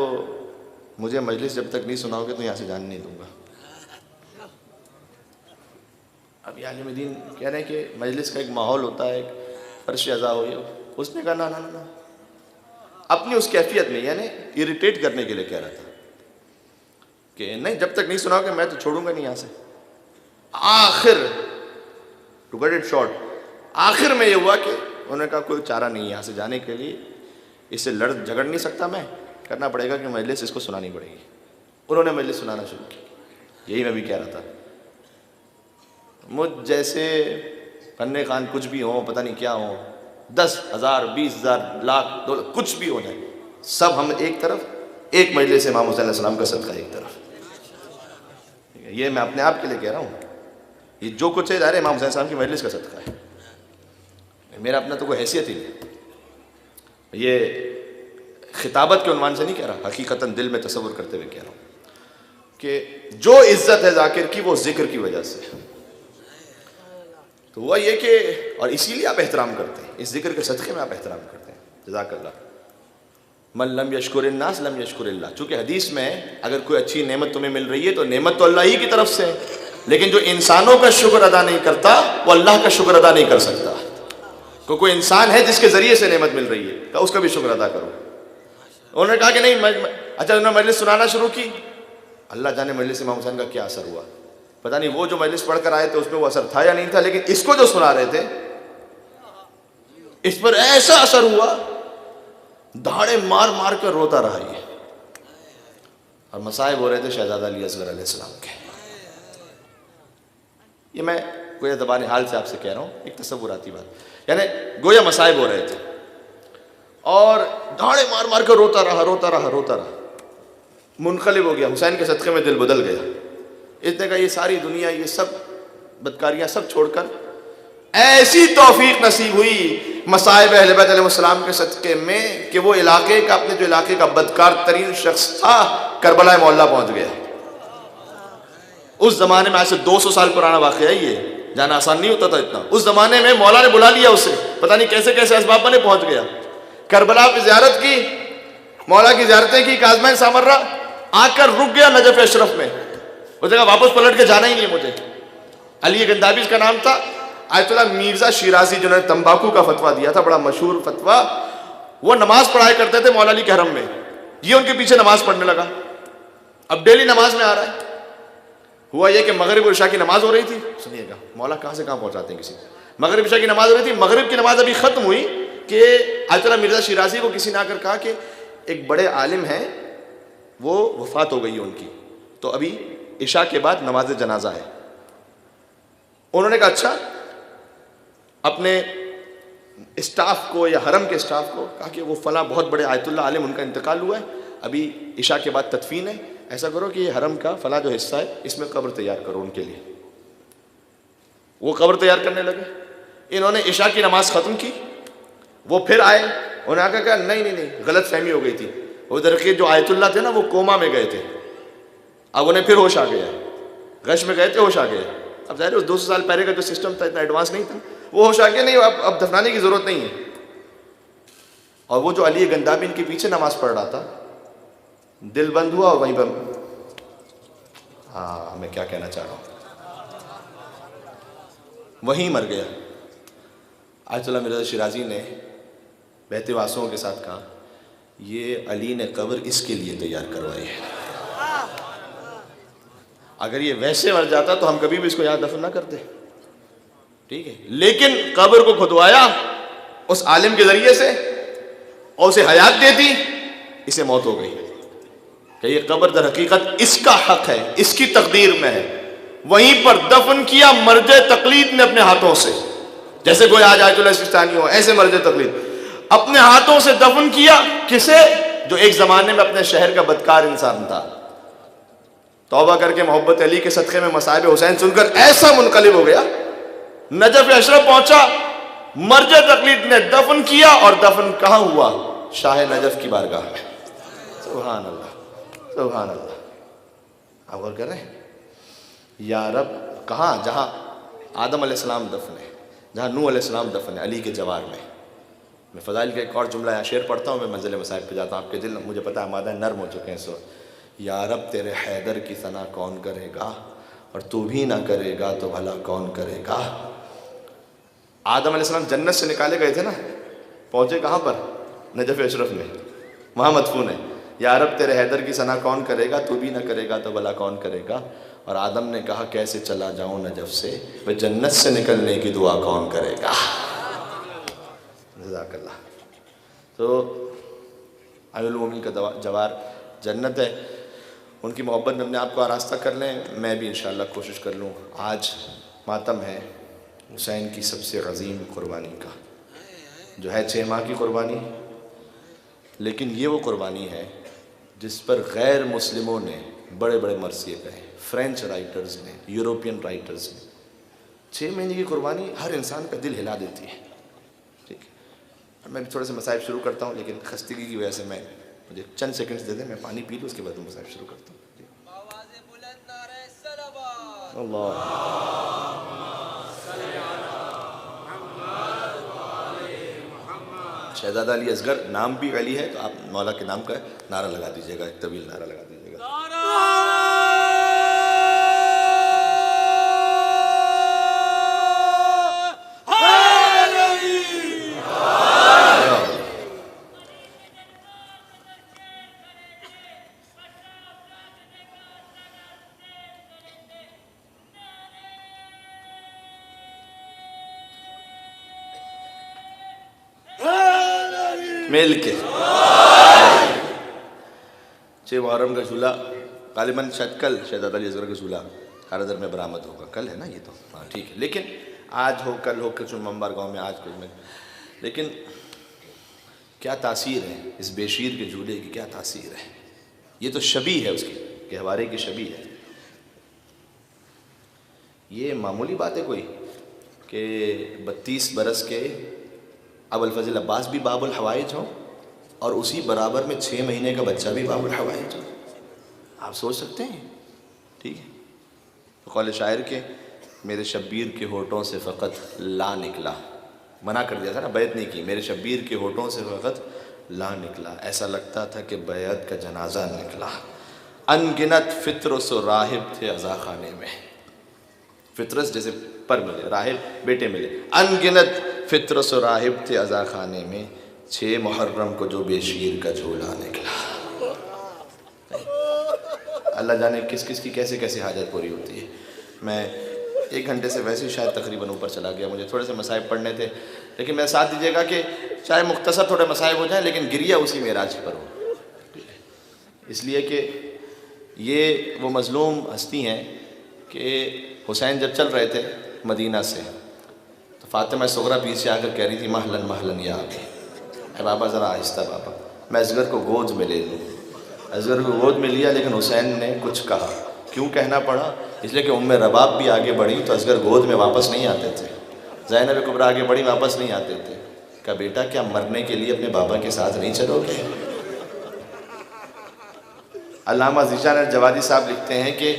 مجھے مجلس جب تک نہیں سناؤ گے تو یہاں سے جانے نہیں دوں گا۔ اب یہ عالم دین کہہ رہے ہیں کہ مجلس کا ایک ماحول ہوتا ہے، ایک فرش عزا ہوئی، اس نے کہا نا اپنی اس کیفیت میں، یعنی اریٹیٹ کرنے کے لیے کہہ رہا تھا کہ نہیں جب تک نہیں سناؤ گے میں تو چھوڑوں گا نہیں یہاں سے۔ آخر ٹو گیٹ اٹ شارٹ، آخر میں یہ ہوا کہ انہوں نے کہا کوئی چارہ نہیں یہاں سے جانے کے لیے، اس سے لڑ جھگڑ نہیں سکتا میں، کرنا پڑے گا کہ مجلس اس کو سنانی پڑے گی۔ انہوں نے مجلس سنانا شروع کی، یہی میں بھی کہہ رہا تھا، مجھ جیسے فن خان کچھ بھی ہوں، پتہ نہیں کیا ہوں، 10,000 20,000 لاکھ دولار کچھ بھی ہو جائے، سب ہم ایک طرف، ایک مجلس امام حسین علیہ السلام کا صدقہ ایک طرف۔ یہ میں اپنے آپ کے لیے کہہ رہا ہوں، یہ جو کچھ ہے ظاہر امام حسین السلام کی مجلس کا صدقہ ہے، میرا اپنا تو کوئی حیثیت ہی نہیں۔ یہ خطابت کے عنوان سے نہیں کہہ رہا، حقیقتاً دل میں تصور کرتے ہوئے کہہ رہا ہوں کہ جو عزت ہے ذاکر کی وہ ذکر کی وجہ سے، تو وہ یہ کہ، اور اسی لیے آپ احترام کرتے ہیں، اس ذکر کے صدقے میں آپ احترام کرتے ہیں، جزاک اللہ۔ من لم یشکر الناس لم یشکر اللہ، چونکہ حدیث میں اگر کوئی اچھی نعمت تمہیں مل رہی ہے تو نعمت تو اللہ ہی کی طرف سے ہے، لیکن جو انسانوں کا شکر ادا نہیں کرتا وہ اللہ کا شکر ادا نہیں کر سکتا۔ کوئی انسان ہے جس کے ذریعے سے نعمت مل رہی ہے تو اس کا بھی شکر ادا کرو۔ انہوں نے کہا کہ نہیں، اچھا انہوں نے مجلس سنانا شروع کی، اللہ جانے مجلس امام حسین کا کیا اثر ہوا، پتہ نہیں وہ جو مجلس پڑھ کر آئے تھے اس میں وہ اثر تھا یا نہیں تھا، لیکن اس کو جو سنا رہے تھے اس پر ایسا اثر ہوا، دھاڑے مار مار کر روتا رہا یہ، اور مصائب ہو رہے تھے شہزادہ علی اصغر علیہ السلام کے۔ یہ میں گویا زبان حال سے آپ سے کہہ رہا ہوں، ایک تصوراتی بات، یعنی گویا مصائب ہو رہے تھے اور دھاڑے مار مار کر روتا رہا، منقلب ہو گیا، حسین کے صدقے میں دل بدل گیا۔ اس نے کہا یہ ساری دنیا، یہ سب بدکاریاں سب چھوڑ کر ایسی توفیق نصیب ہوئی مصائب اہل بیت علیہ السلام کے صدقے میں کہ وہ علاقے کا اپنے جو علاقے کا بدکار ترین شخص تھا کربلا معلیٰ پہنچ گیا. اس زمانے میں آج سے 200 سال پرانا واقعہ ہے یہ, جانا آسان نہیں ہوتا تھا اتنا. اس زمانے میں مولا نے بلا لیا اسے, پتہ نہیں کیسے کیسے اسباب بنے پہنچ گیا. کربلا کی زیارت کی, مولا کی زیارتیں کی, کاظمین سامرہ آ کر رک گیا نجف اشرف میں. اس جگہ واپس پلٹ کے جانا ہی نہیں مجھے. علی گندابی اس کا نام تھا. آیت اللہ مرزا شیرازی جنہوں نے تمباکو کا فتویٰ دیا تھا, بڑا مشہور فتویٰ, وہ نماز پڑھایا کرتے تھے مولا علی کے حرم میں. یہ ان کے پیچھے نماز پڑھنے لگا. اب ڈیلی نماز میں آ رہا ہے. ہوا یہ کہ مغرب و عشاء کی نماز ہو رہی تھی. سنیے گا مولا کہاں سے کہاں پہنچاتے ہیں کسی. مغرب عشاء کی نماز ہو رہی تھی. مغرب کی نماز ابھی ختم ہوئی کہ آیت اللہ مرزا شیرازی کو کسی نے آ کر کہا کہ ایک بڑے عالم ہیں, وہ وفات ہو گئی ہے ان کی, تو ابھی عشاء کے بعد نماز جنازہ ہے. انہوں نے کہا اچھا. اپنے اسٹاف کو یا حرم کے اسٹاف کو کہا کہ وہ فلاں بہت بڑے آیت اللہ عالم, ان کا انتقال ہوا ہے, ابھی عشاء کے بعد تدفین ہے, ایسا کرو کہ یہ حرم کا فلاں جو حصہ ہے اس میں قبر تیار کرو ان کے لیے. وہ قبر تیار کرنے لگے. انہوں نے عشاء کی نماز ختم کی, وہ پھر آئے. انہوں نے کہا نہیں غلط فہمی ہو گئی تھی. ادھر کے جو آیت اللہ تھے نا وہ کوما میں گئے تھے, اب انہیں پھر ہوش آ گیا. غش میں گئے تھے, ہوش آ گیا. اب ظاہر ہے اس 200 سال پہلے کا جو سسٹم تھا اتنا ایڈوانس نہیں تھا, وہ ہوش آ گیا. نہیں اب دفنانے کی ضرورت نہیں ہے. اور وہ جو علی گندابی ان کے پیچھے نماز پڑھ رہا تھا, دل بند ہوا اور وہیں پر, ہاں میں کیا کہنا چاہ رہا ہوں, وہیں مر گیا. آیت اللہ مرزا شیرازی نے بہتے آنسوؤں کے ساتھ کہا یہ علی نے قبر اس کے لیے تیار کروائی ہے. اگر یہ ویسے مر جاتا تو ہم کبھی بھی اس کو یہاں دفن نہ کرتے, ٹھیک ہے, لیکن قبر کو کھدوایا اس عالم کے ذریعے سے اور اسے حیات دے دی, اسے موت ہو گئی. کہ یہ قبر در حقیقت اس کا حق ہے, اس کی تقدیر میں ہے. وہیں پر دفن کیا مرج تقلید نے اپنے ہاتھوں سے, جیسے کوئی آج آیت اللہ سستانی ہو, ایسے مرج تقلید اپنے ہاتھوں سے دفن کیا. کسے؟ جو ایک زمانے میں اپنے شہر کا بدکار انسان تھا. توبہ کر کے محبت علی کے صدقے میں مصائب حسین سن کر ایسا منقلب ہو گیا, نجف اشرف پہنچا, مرج تقلید نے دفن کیا. اور دفن کہاں ہوا؟ شاہ نجف کی بارگاہ میں. سبحان اللہ سبحان اللہ. آپ غور کر رہے ہیں, یا رب کہاں؟ جہاں آدم علیہ السلام دفن ہے, جہاں نوح علیہ السلام دفن ہے, علی کے جوار میں. میں فضائل کا ایک اور جملہ یا شعر پڑھتا ہوں, میں منزل مصائب پہ جاتا ہوں. آپ کے دل مجھے پتہ ہے آمادہ نرم ہو چکے ہیں اس وقت. یا رب تیرے حیدر کی ثنا کون کرے گا, اور تو بھی نہ کرے گا تو بھلا کون کرے گا. آدم علیہ السلام جنت سے نکالے گئے تھے نا, پہنچے کہاں پر؟ نجف اشرف میں, وہاں مدفون ہے. یا رب تیرے حیدر کی ثنا کون کرے گا, تو بھی نہ کرے گا تو بھلا کون کرے گا. اور آدم نے کہا کیسے چلا جاؤں نجف سے, وہ جنت سے نکلنے کی دعا کون کرے گا. جزاک اللہ. تو امیر المومنین کا جوار جنت ہے, ان کی محبت میں اپنے آپ کو آراستہ کر لیں. میں بھی انشاءاللہ کوشش کر لوں. آج ماتم ہے حسین کی سب سے عظیم قربانی کا, جو ہے 6 ماہ کی قربانی, لیکن یہ وہ قربانی ہے جس پر غیر مسلموں نے بڑے بڑے مرثیے کہے. فرینچ رائٹرز نے, یوروپین رائٹرز نے. 6 مہینے کی قربانی ہر انسان کا دل ہلا دیتی ہے. ٹھیک ہے, میں بھی تھوڑے سے مصائب شروع کرتا ہوں, لیکن خستگی کی وجہ سے مجھے چند سیکنڈز دے دیں, میں پانی پی لوں, اس کے بعد میں مصائب شروع کرتا ہوں. اللہ شہزادہ علی اصغر, نام بھی علی ہے تو آپ مولا کے نام کا نعرہ لگا دیجیے گا, ایک طویل نعرہ لگا دیجیے گا. مل کے 6 محرم کا جھولا غالباً شاید کل شہزادہ علی اصغر کا جھولا کارادر میں برآمد ہوگا. کل ہے نا یہ تو, ہاں ٹھیک ہے, لیکن آج ہو کل ہو کچھ ممبر گاؤں میں, آج کچھ میں, لیکن کیا تاثیر ہے اس بے شیر کے جھولے کی, کیا تاثیر ہے. یہ تو شبیہ ہے اس کی, گہوارے کی شبیہ ہے. یہ معمولی بات ہے کوئی, کہ 32 برس کے ابوالفضل عباس بھی باب الحوائج ہوں اور اسی برابر میں 6 مہینے کا بچہ بھی باب الحوائج ہو؟ آپ سوچ سکتے ہیں؟ ٹھیک ہے، قول شاعر کے میرے شبیر کے ہونٹوں سے فقط لا نکلا، منع کر دیا تھا نا، بیعت نہیں کی، میرے شبیر کے ہونٹوں سے فقط لا نکلا، ایسا لگتا تھا کہ بیعت کا جنازہ نکلا۔ ان گنت فطرس و راہب تھے عزا خانے میں، فطرس جیسے پر ملے، راہب بیٹے ملے، ان گنت فطرس و راہب تھے عزا خانے میں، 6 محرم کو جو بے شیر کا جھولا نکلا۔ اللہ جانے کس کس کی کیسے کیسے حاجت پوری ہوتی ہے۔ میں 1 گھنٹے سے ویسے ہی شاید تقریباً اوپر چلا گیا، مجھے تھوڑے سے مصائب پڑھنے تھے، لیکن میں ساتھ دیجیے گا کہ چاہے مختصر تھوڑے مصائب ہو جائیں لیکن گریہ اسی معراج پر ہو، اس لیے کہ یہ وہ مظلوم ہستی ہیں کہ حسین جب چل رہے تھے مدینہ سے تو فاطمہ صغریٰ پیچھے آ کر کہہ رہی تھی محلن محلن یا آگے، اے بابا ذرا آہستہ بابا، میں اصغر کو گود میں لے لوں۔ اصغر کو گود میں لیا لیکن حسین نے کچھ کہا، کیوں کہنا پڑا؟ اس لیے کہ ام رباب بھی آگے بڑھی تو اصغر گود میں واپس نہیں آتے تھے، زینب کبریٰ آگے بڑھی واپس نہیں آتے تھے، کہا بیٹا کیا مرنے کے لیے اپنے بابا کے ساتھ نہیں چلو گے؟ علامہ ذیشان الجوادی صاحب لکھتے ہیں کہ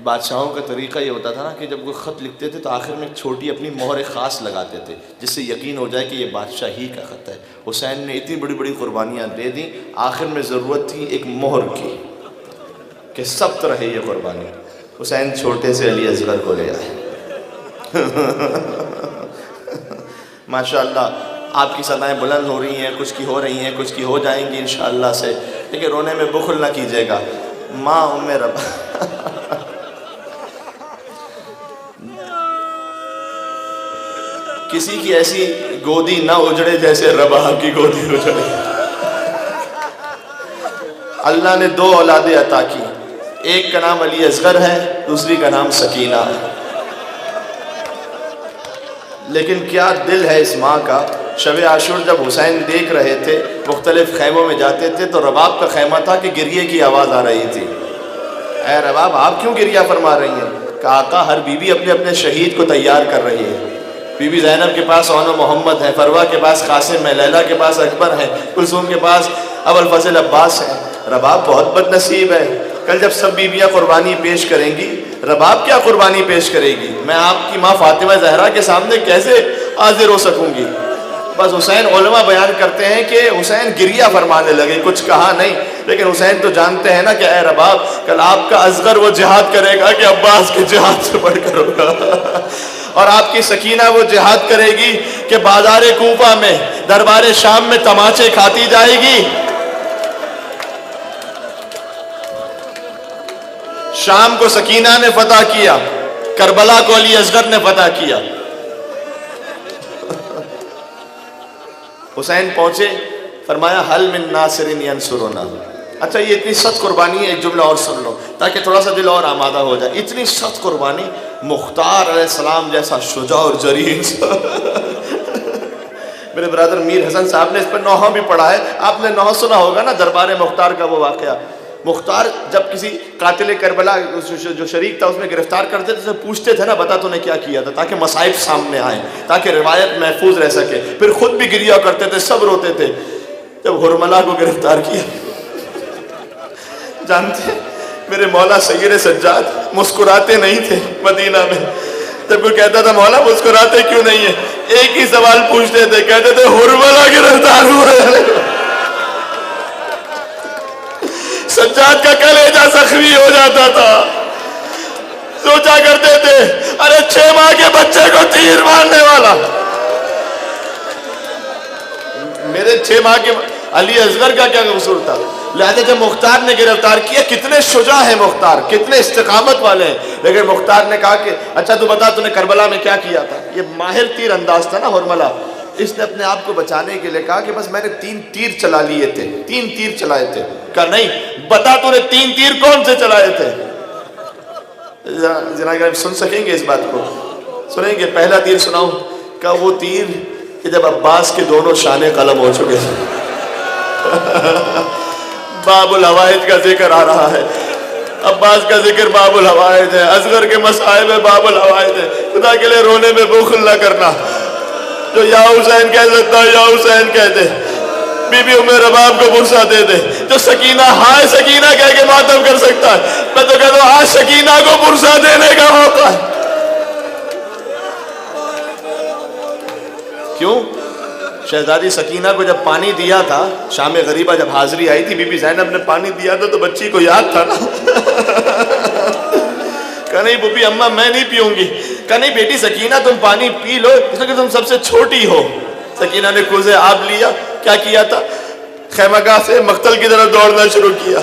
بادشاہوں کا طریقہ یہ ہوتا تھا نا کہ جب کوئی خط لکھتے تھے تو آخر میں ایک چھوٹی اپنی مہر خاص لگاتے تھے جس سے یقین ہو جائے کہ یہ بادشاہ ہی کا خط ہے۔ حسین نے اتنی بڑی بڑی قربانیاں دے دیں، آخر میں ضرورت تھی ایک مہر کی کہ ثبت رہے یہ قربانی۔ حسین چھوٹے سے علی اصغر کو لے آئے۔ ماشاءاللہ آپ کی صدائیں بلند ہو رہی ہیں، کچھ کی ہو رہی ہیں، کچھ کی ہو جائیں گی انشاءاللہ سے، لیکن رونے میں بخل نہ کیجیے گا۔ ماں ام رباب کسی کی ایسی گودی نہ اجڑے جیسے رباب کی گودی اجڑے۔ اللہ نے 2 اولادیں عطا کی، ایک کا نام علی اصغر ہے، دوسری کا نام سکینہ ہے، لیکن کیا دل ہے اس ماں کا۔ شب عاشور جب حسین دیکھ رہے تھے، مختلف خیموں میں جاتے تھے تو رباب کا خیمہ تھا کہ گریے کی آواز آ رہی تھی، اے رباب آپ کیوں گریہ فرما رہی ہیں؟ کہ آقا ہر بیوی اپنے اپنے شہید کو تیار کر رہی ہے، بی بی زینب کے پاس عون و محمد ہے، فروہ کے پاس قاسم ہے، لیلہ کے پاس اکبر ہے، کلثوم کے پاس ابوالفضل عباس ہے۔ رباب بہت بد نصیب ہے، کل جب سب بیویاں قربانی پیش کریں گی، رباب کیا قربانی پیش کرے گی؟ میں آپ کی ماں فاطمہ زہرا کے سامنے کیسے حاضر ہو سکوں گی؟ بس حسین علماء بیان کرتے ہیں کہ حسین گریہ فرمانے لگے، کچھ کہا نہیں، لیکن حسین تو جانتے ہیں نا کہ اے رباب کل آپ کا اصغر وہ جہاد کرے گا کہ عباس کے جہاد سے بڑھ کر ہوگا، اور آپ کی سکینہ وہ جہاد کرے گی کہ بازار کوفہ میں دربار شام میں تماچے کھاتی جائے گی۔ شام کو سکینہ نے فتح کیا، کربلا کو علی اصغر نے فتح کیا۔ حسین پہنچے، فرمایا حل من ناصر ینصرنا۔ اچھا یہ اتنی سخت قربانی ہے، ایک جملہ اور سن لو تاکہ تھوڑا سا دل اور آمادہ ہو جائے۔ اتنی سخت قربانی، مختار علیہ السلام جیسا شجاع اور جری انسان۔ میرے برادر میر حسن صاحب نے اس پر نوحہ بھی پڑھا ہے، آپ نے نوحہ سنا ہوگا نا، دربار مختار کا وہ واقعہ۔ مختار جب کسی قاتل کربلا جو شریک تھا اس میں گرفتار کرتے تھے، پوچھتے تھے نا بتا تو نے کیا کیا تھا، تاکہ مصائب سامنے آئیں، تاکہ روایت محفوظ رہ سکے۔ پھر خود بھی گریہ کرتے تھے، سب روتے تھے۔ جب حرملہ کو گرفتار کیا، جانتے میرے مولا سید سجاد مسکراتے نہیں تھے مدینہ میں۔ جب کوئی کہتا تھا مولا مسکراتے کیوں نہیں ہے، ایک ہی سوال پوچھتے تھے، کہتے تھے حرملہ گرفتار ہوئے۔ سجاد کا کلیجہ زخمی ہو جاتا تھا، سوچا کرتے تھے ارے 6 ماہ کے بچے کو تیر مارنے والا، میرے 6 ماہ کے علی اصغر کا کیا قصور تھا؟ لہذا جب مختار نے گرفتار کیا، کتنے شجاع ہیں مختار، کتنے استقامت والے ہیں، لیکن مختار نے کہا کہ اچھا تو بتا تو نے کربلا میں کیا کیا تھا۔ یہ ماہر تیر انداز تھا نا حرملہ، اس نے اپنے آپ کو بچانے کے لیے کہا کہ بس میں نے 3 تیر چلا لیے تھے، 3 تیر چلائے تھے۔ کہا نہیں بتا تو نے 3 تیر کون سے چلائے تھے؟ جناب آپ سن سکیں گے اس بات کو، سنیں گے؟ پہلا تیر سناؤں؟ کہا وہ تیر کہ جب عباس کے دونوں شانے قلم ہو چکے تھے۔ باب الحوائج کا ذکر آ رہا ہے، عباس کا ذکر باب الحوائج ہے، اصغر کے مصائب باب الحوائج ہے. خدا کے لیے رونے میں بخل نہ کرنا. جو یا حسین کہہ سکتا ہے یا حسین کہہ دے. بی بی ام رباب کو برسا دے دے. جو سکینہ ہائے سکینہ کہہ کے ماتم کر سکتا ہے، میں تو کہتا ہوں آج سکینہ کو برسا دینے کا موقع ہے. کیوں؟ شہزادی سکینہ کو جب پانی دیا تھا، شام غریبہ جب حاضری آئی تھی، بی بی زینب نے پانی دیا تھا تو بچی کو یاد تھا نا. کہا نہیں بوبی اماں میں نہیں پیوں گی. کہا نہیں بیٹی سکینہ تم پانی پی لو، اس لیے کہ تم سب سے چھوٹی ہو. سکینہ نے کوزے آب لیا، کیا کیا تھا، خیمہ گاہ سے مقتل کی طرف دوڑنا شروع کیا.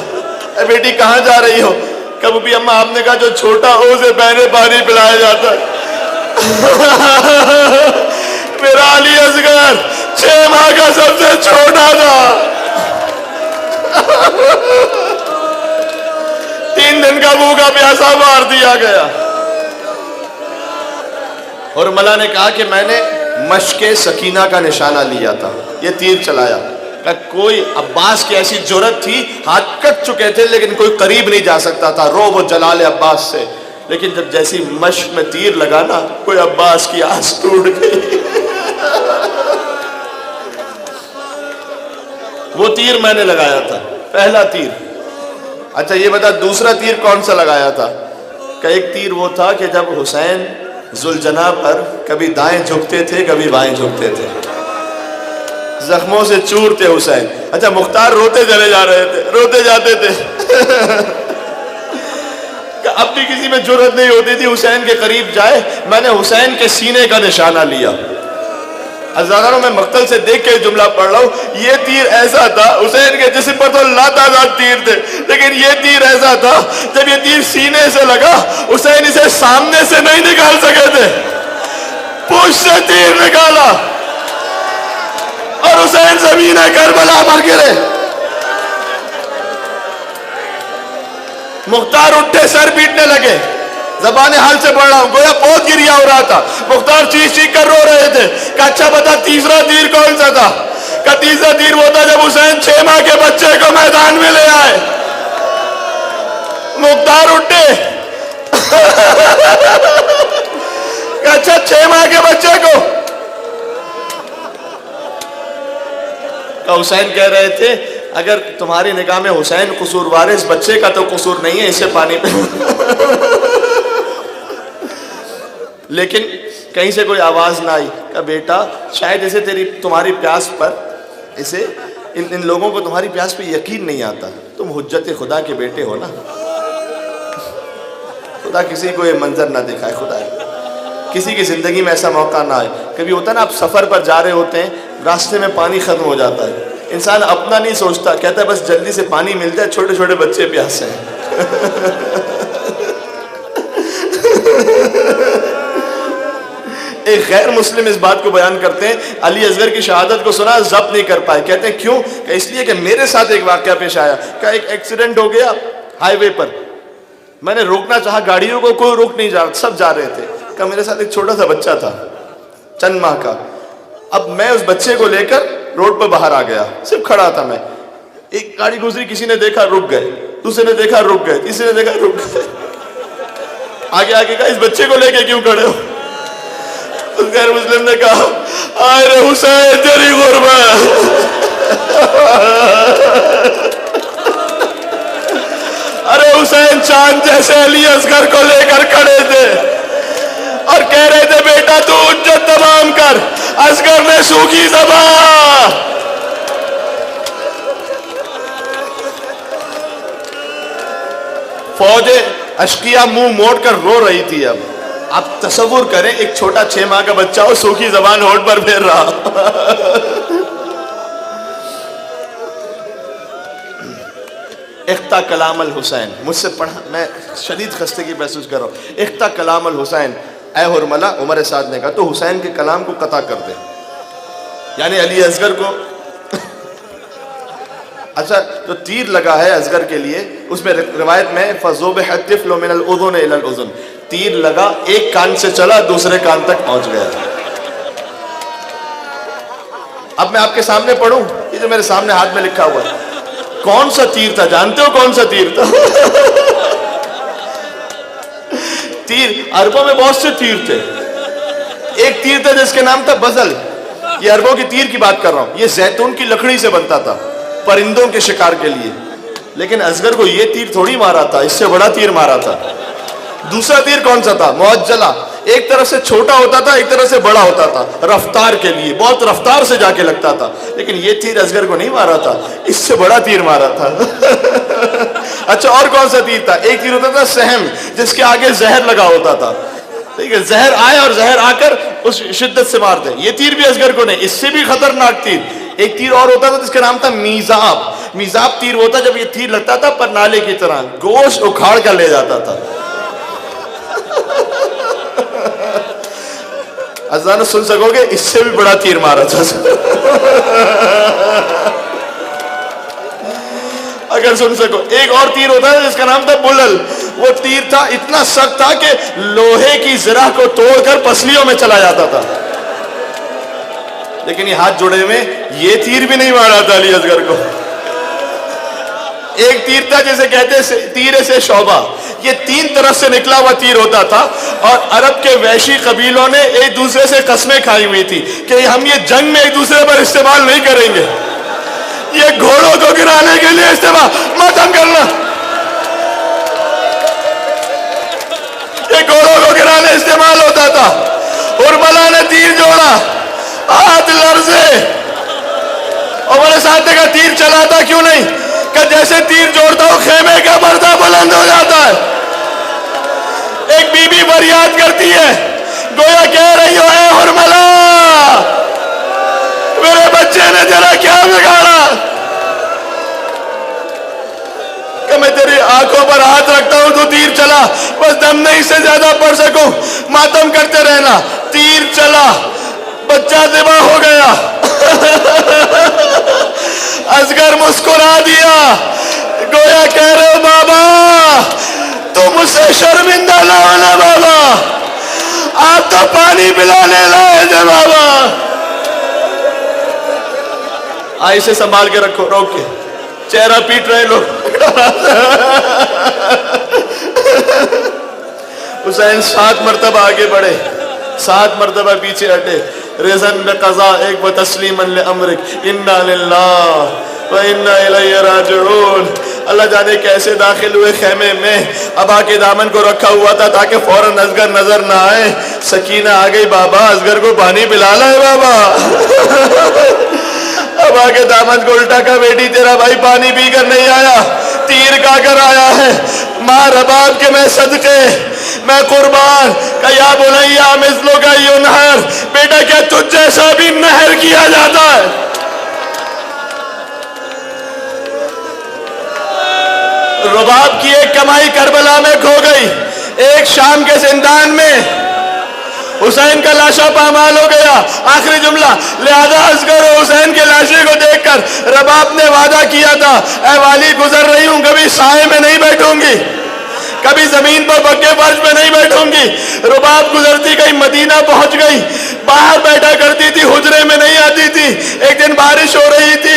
اے بیٹی کہاں جا رہی ہو؟ کہا بوبی اماں آپ نے کہا جو چھوٹا ہو اسے پہلے پانی پلایا جاتا ہے. میرا علی اصغر 6 ماہ کا سب سے چھوٹا تھا. 3 دن کا بھوکا پیاسا مار دیا گیا. اور ملا نے کہا کہ میں نے مشق سکینہ کا نشانہ لیا تھا، یہ تیر چلایا. کہ کوئی عباس کی ایسی جرت تھی، ہاتھ کٹ چکے تھے لیکن کوئی قریب نہیں جا سکتا تھا روب و جلال عباس سے. لیکن جب جیسی مشق میں تیر لگا نا، کوئی عباس کی آس ٹوٹ گئی. وہ تیر میں نے لگایا تھا، پہلا تیر. اچھا یہ بتا دوسرا تیر کون سا لگایا تھا؟ کہ ایک تیر وہ تھا کہ جب حسین ذوالجناح پر کبھی دائیں جھکتے تھے کبھی بائیں جھکتے تھے، زخموں سے چور تھے حسین. اچھا مختار روتے چلے جا رہے تھے، روتے جاتے تھے. کہ اب بھی کسی میں جرت نہیں ہوتی تھی حسین کے قریب جائے. میں نے حسین کے سینے کا نشانہ لیا. ہزاروں میں مقتل سے دیکھ کے جملہ پڑھ رہا ہوں. یہ تیر ایسا تھا، حسین کے جسم پر تو لاتعداد تیر تھے، لیکن یہ تیر ایسا تھا جب یہ تیر سینے سے لگا حسین اسے سامنے سے نہیں نکال سکے تھے، پوچھ سے تیر نکالا اور حسین زمین کربلا پر گرے. مختار اٹھے، سر پیٹنے لگے. زبان حال سے پڑھ رہا ہوں، گویا بہت گریا ہو رہا تھا. مختار چیخ چیخ کر رو رہے تھے. کہ اچھا بتا تیسرا تیر کون سا تھا؟ کہ تیسرا تیر وہ تھا جب حسین 6 ماہ کے بچے کو میدان میں لے آئے. مختار اٹھے. کہ اچھا 6 ماہ کے بچے کو. کہ حسین کہہ رہے تھے اگر تمہاری نگاہ میں حسین قصوروار ہے، اس بچے کا تو قصور نہیں ہے، اسے پانی پہ. لیکن کہیں سے کوئی آواز نہ آئی. کہ بیٹا شاید اسے تمہاری پیاس پر، اسے ان لوگوں کو تمہاری پیاس پہ یقین نہیں آتا. تم حجت خدا کے بیٹے ہو نا. خدا کسی کو یہ منظر نہ دکھائے. خدا کسی کی زندگی میں ایسا موقع نہ آئے. کبھی ہوتا ہے نا، آپ سفر پر جا رہے ہوتے ہیں، راستے میں پانی ختم ہو جاتا ہے، انسان اپنا نہیں سوچتا، کہتا ہے بس جلدی سے پانی مل جائے، چھوٹے چھوٹے بچے پیاسے ہیں. ایک غیر مسلم اس بات کو بیان کرتے ہیں، علی اصغر کی شہادت کو سنا ضبط نہیں کر پائے. کہتے ہیں کیوں؟ کہ اس لیے کہ میرے ساتھ ایک واقعہ پیش آیا. کہ ایک ایکسیڈنٹ ہو گیا ہائی وے پر، میں نے روکنا چاہا گاڑیوں کو، کوئی روک نہیں جا رہا، سب جا رہے تھے. کہ میرے ساتھ ایک چھوٹا سا بچہ تھا چند ماہ کا. اب میں اس بچے کو لے کر روڈ پر باہر آ گیا، صرف کھڑا تھا میں. ایک گاڑی گزری، کسی نے دیکھا رک گئے، دوسرے نے دیکھا رک گئے، تیسرے نے دیکھا رک گئے. آگے آگے کہا اس بچے کو لے کے کیوں کھڑے ہو؟ اس غیر مسلم نے کہا آئے رے حسین تیری غربت. ارے حسین چاند جیسے علی اصغر کو لے کر کھڑے تھے اور کہہ رہے تھے بیٹا تو حجت تمام کر. اصغر نے سوکھی زبان. فوج اشقیہ منہ موڑ کر رو رہی تھی. اب آپ تصور کریں ایک چھوٹا 6 ماہ کا بچہ ہو، سوکھی زبان ہونٹ پر پھیر رہا. اختہ کلام الحسین، مجھ سے پڑھا، میں شدید خستگی محسوس کر رہا ہوں. اختہ کلام الحسین، اے حرملہ، عمر سعد نے کہا تو حسین کے کلام کو قطع کر دے، یعنی علی اصغر کو. اچھا جو تیر لگا ہے اصغر کے لیے، اس میں روایت میں فَذُبِحَ الطِّفْلُ مِنَ الْأُذُنِ إِلَى الْأُذُنِ، تیر لگا ایک کان سے چلا دوسرے کان تک پہنچ گیا. اب میں آپ کے سامنے پڑھوں یہ جو میرے سامنے ہاتھ میں لکھا ہوا ہے، کون سا تیر تھا؟ جانتے ہو کون سا تیر تھا؟ تیر، عربوں میں بہت سے تیر تھے. ایک تیر تھا جس کے نام تھا بزل. یہ عربوں کی تیر کی بات کر رہا ہوں. یہ زیتون کی لکڑی سے بنتا تھا پرندوں کے شکار کے لیے. لیکن اصغر کو یہ تیر تھوڑی مارا تھا، اس سے بڑا تیر مارا تھا. دوسرا تیر کون سا تھا؟ معجلہ. ایک طرف سے چھوٹا ہوتا تھا، ایک طرف سے بڑا ہوتا تھا، رفتار کے لیے بہت رفتار سے جا کے لگتا تھا. لیکن یہ تیر اصغر کو نہیں مارا تھا، اس سے بڑا تیر مارا تھا. اچھا اور کون سا تیر تھا؟ ایک تیر ہوتا تھا سہم، جس کے آگے زہر لگا ہوتا تھا. ٹھیک ہے، زہر آئے اور زہر آ کر اس شدت سے مار دے. یہ تیر بھی اصغر کو نہیں، اس سے بھی خطرناک تیر. ایک تیر اور ہوتا تھا جس کا نام تھا میزاب. میزاب تیر ہوتا جب یہ تیر لگتا تھا پر نالے کی طرح گوشت اکھاڑ کر لے جاتا تھا. اذان سن سکو گے، اس سے بھی بڑا تیر مارا تھا. اگر سن سکو. ایک اور تیر ہوتا ہے جس کا نام تھا بلل. وہ تیر تھا اتنا سخت تھا کہ لوہے کی زرہ کو توڑ کر پسلیوں میں چلا جاتا تھا. لیکن یہ ہاتھ جوڑے میں یہ تیر بھی نہیں مارا تھا علی اصغر کو. ایک تیر تھا جسے کہتے تیر سے شعبہ. یہ 3 طرف سے نکلا ہوا تیر ہوتا تھا اور عرب کے وحشی قبیلوں نے ایک دوسرے سے قسمیں کھائی ہوئی تھی کہ ہم یہ جنگ میں ایک دوسرے پر استعمال نہیں کریں گے. یہ گھوڑوں کو گرانے کے لیے استعمال ماتم کرنا. یہ گھوڑوں کو گرانے استعمال ہوتا تھا. ارملا نے تیر جوڑا، ہاتھ لرزے اور میرے ساتھ کا تیر چلاتا کیوں نہیں کہ جیسے تیر جوڑتا ہوں خیمے کا پردہ بلند ہو جاتا ہے. ایک بی بی فریاد کرتی ہے، گویا کہہ رہی ہو اے ارملا، میرے بچے نے تیرا کیا بگاڑا کہ میں تیری آنکھوں پر ہاتھ رکھتا ہوں تو تیر چلا، بس دم نہیں سے زیادہ پڑھ سکوں، ماتم کرتے رہنا. تیر چلا، بچہ ذبح ہو گیا. اصغر مسکرا دیا، گویا کہہ رہے ہو بابا تم مجھ سے شرمندہ نہ ہونا بابا، آپ تو پانی پلانے لائے تھے بابا. آئی سے سنبھال کے رکھو، روک کے چہرہ پیٹ رہے لوگ. حسین 7 مرتبہ آگے بڑھے، 7 مرتبہ پیچھے ہٹے. رضن بقضاء ایک و تسلیما لامرک انا للہ و انا الیہ راجعون. اللہ جانے کیسے داخل ہوئے خیمے میں. ابا کے دامن کو رکھا ہوا تھا تاکہ فوراً اصغر نظر نہ آئے. سکینہ آ گئی، بابا اصغر کو پانی پلا لائے بابا. ابا کے دامن کو الٹا کا، بیٹی تیرا بھائی پانی پی کر نہیں آیا، تیر کا کر آیا ہے. ماں رباب کے میں صدقے، میں قربان کہ یا بنیا مثلو کا ینہر، بیٹا کیا تجھ جیسا بھی نہر کیا جاتا ہے. رباب کی ایک کمائی کربلا میں کھو گئی. ایک شام کے زندان میں حسین کا لاشا پامال ہو گیا. آخری جملہ، لہذا اصغر و حسین کے لاشے کو دیکھ کر رباب نے وعدہ کیا تھا، اے والی گزر رہی ہوں، کبھی سائے میں نہیں بیٹھوں گی، کبھی زمین پر پکے فرش میں نہیں بیٹھوں گی. رباب گزرتی گئی، مدینہ پہنچ گئی، باہر بیٹھا کرتی تھی، حجرے میں نہیں آتی تھی. ایک دن بارش ہو رہی تھی،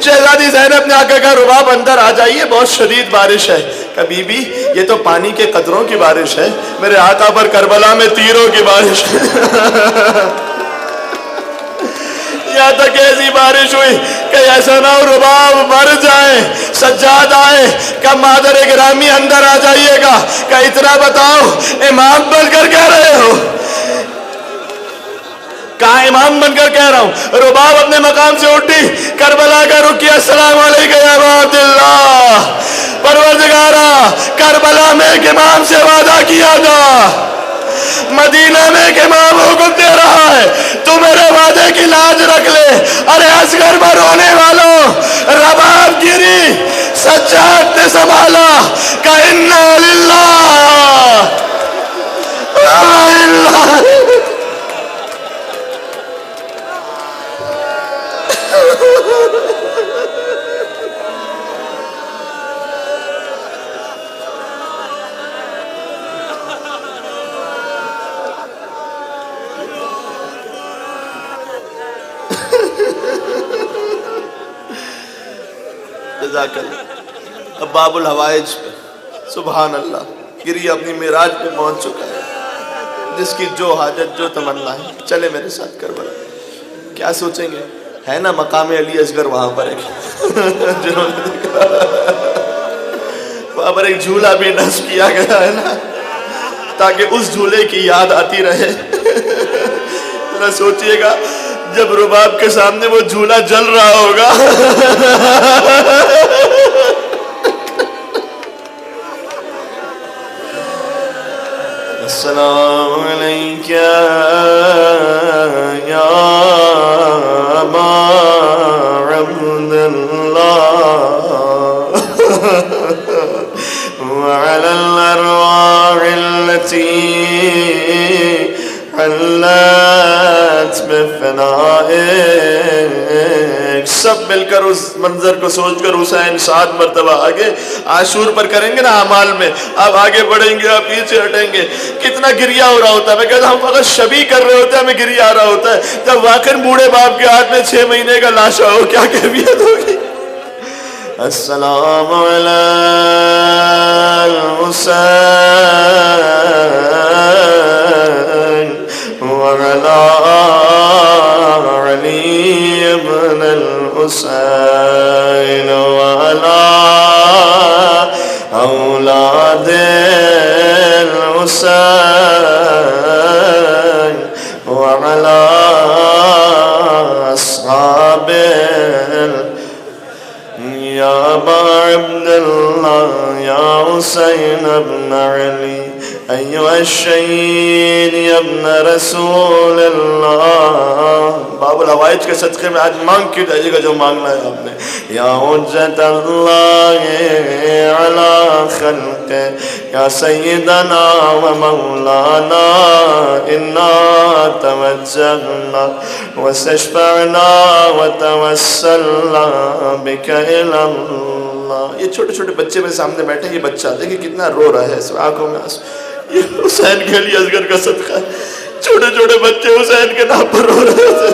شہزادی زینب نے آ کر کہا رباب اندر آ جائیے، بہت شدید بارش ہے. کہ بی بی یہ تو پانی کے قطروں کی بارش ہے، میرے آقا پر کربلا میں تیروں کی بارش ہے. یہاں تک ایسی بارش ہوئی کہ ایسا نہ ہو رباب مر جائیں. سجاد آئے کہ مادر گرامی اندر آ جائیے گا. کہ اتنا بتاؤ امام بن کر کہہ رہے ہو؟ کہاں امام بن کر کہہ رہا ہوں. رباب اپنے مقام سے اٹھی، کربلا کا رخ کیا، السلام علیکم یا ابا عبداللہ. پروردگارا کربلا میں ایک امام سے وعدہ کیا تھا، مدینہ میں ایک امام حکم دے رہا ہے، تو میرے وعدے کی لاج رکھ لے. ارے اصغر میں رونے والوں، رباب گری، سجاد نے سنبھالا کہ انا للہ جزاک اللہ. اب باب الحوائج پہ، سبحان اللہ. گری اپنی معراج پہ پہنچ چکا ہے، جس کی جو حاجت جو تمنا ہے چلے میرے ساتھ کربلا۔ کیا سوچیں گے؟ ہے نا مقام علی اصغر وہاں پر ایک جنہوں نے دیکھا، وہاں پر ایک جھولا بھی نصب کیا گیا ہے نا، تاکہ اس جھولے کی یاد آتی رہے۔ ذرا سوچئے گا جب رباب کے سامنے وہ جھولا جل رہا ہوگا، السلام علیکم یا ابا عبداللہ وعلى الأرواح التي حلت بفنائك۔ سب مل کر اس منظر کو سوچ کر حسین 7 مرتبہ آگے عاشور پر کریں گے نا اعمال میں، آپ آگے بڑھیں گے، آپ پیچھے ہٹیں گے، کتنا گریہ ہو رہا ہوتا ہے۔ میں کہتا ہوں فقط شبی کر رہے ہوتے ہیں، ہمیں گریہ آ رہا ہوتا ہے، جب واقعاً بوڑھے باپ کے ہاتھ میں 6 مہینے کا لاشا ہو کیا کیفیت ہوگی۔ السلام علی الحسین وعلی علی ابن الحسین وعلی اولاد الحسین وعلی اصحاب یا ابا عبداللہ یا حسین ابن علی ایوہ الشہید یا ابن رسول اللہ۔ باب الحوائج کے صدقے میں آج مانگ کے جائیے گا جو مانگنا ہے آپ نے۔ یا حجت اللہ علی خلق یا سیدنا و مولانا انا توجہنا واستشفعنا وتوسلنا بک الی اللہ۔ یہ چھوٹے چھوٹے بچے میرے سامنے بیٹھے، یہ بچہ دیکھیں کتنا رو رہا ہے، اس آنکھوں میں آنسو، یہ حسین کے علی اصغر کا صدقہ ہے۔ چھوٹے چھوٹے بچے حسین کے نام پر رو رہے تھے،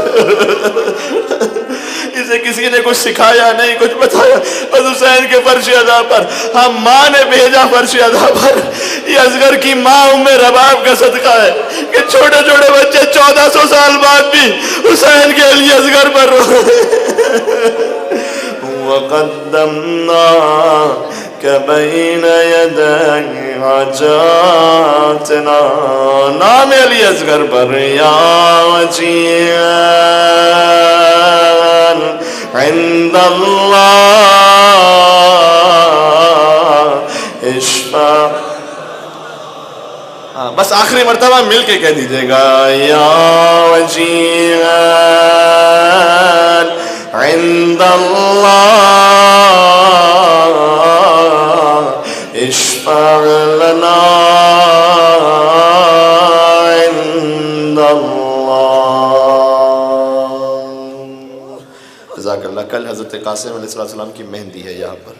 اسے کسی نے کچھ سکھایا نہیں، کچھ بتایا، بس حسین کے فرش ادا پر، ہم ماں نے بھیجا فرش ادا پر۔ یہ اصغر کی ماں ام رباب کا صدقہ ہے کہ چھوٹے چھوٹے بچے 1400 سال بعد بھی حسین کے علی اصغر پر رو رہے ہیں۔ وقدمنا بین یدی حاجاتنا، نام علی اصغر پر یا وجیہ عند اللہ اشفع۔ بس آخری مرتبہ مل کے کہہ دیجئے گا یا وجیہ عند اللہ اشفع لنا عند اللہ۔ جزاک اللہ۔ کل حضرت قاسم علیہ السلام کی مہندی ہے یہاں پر۔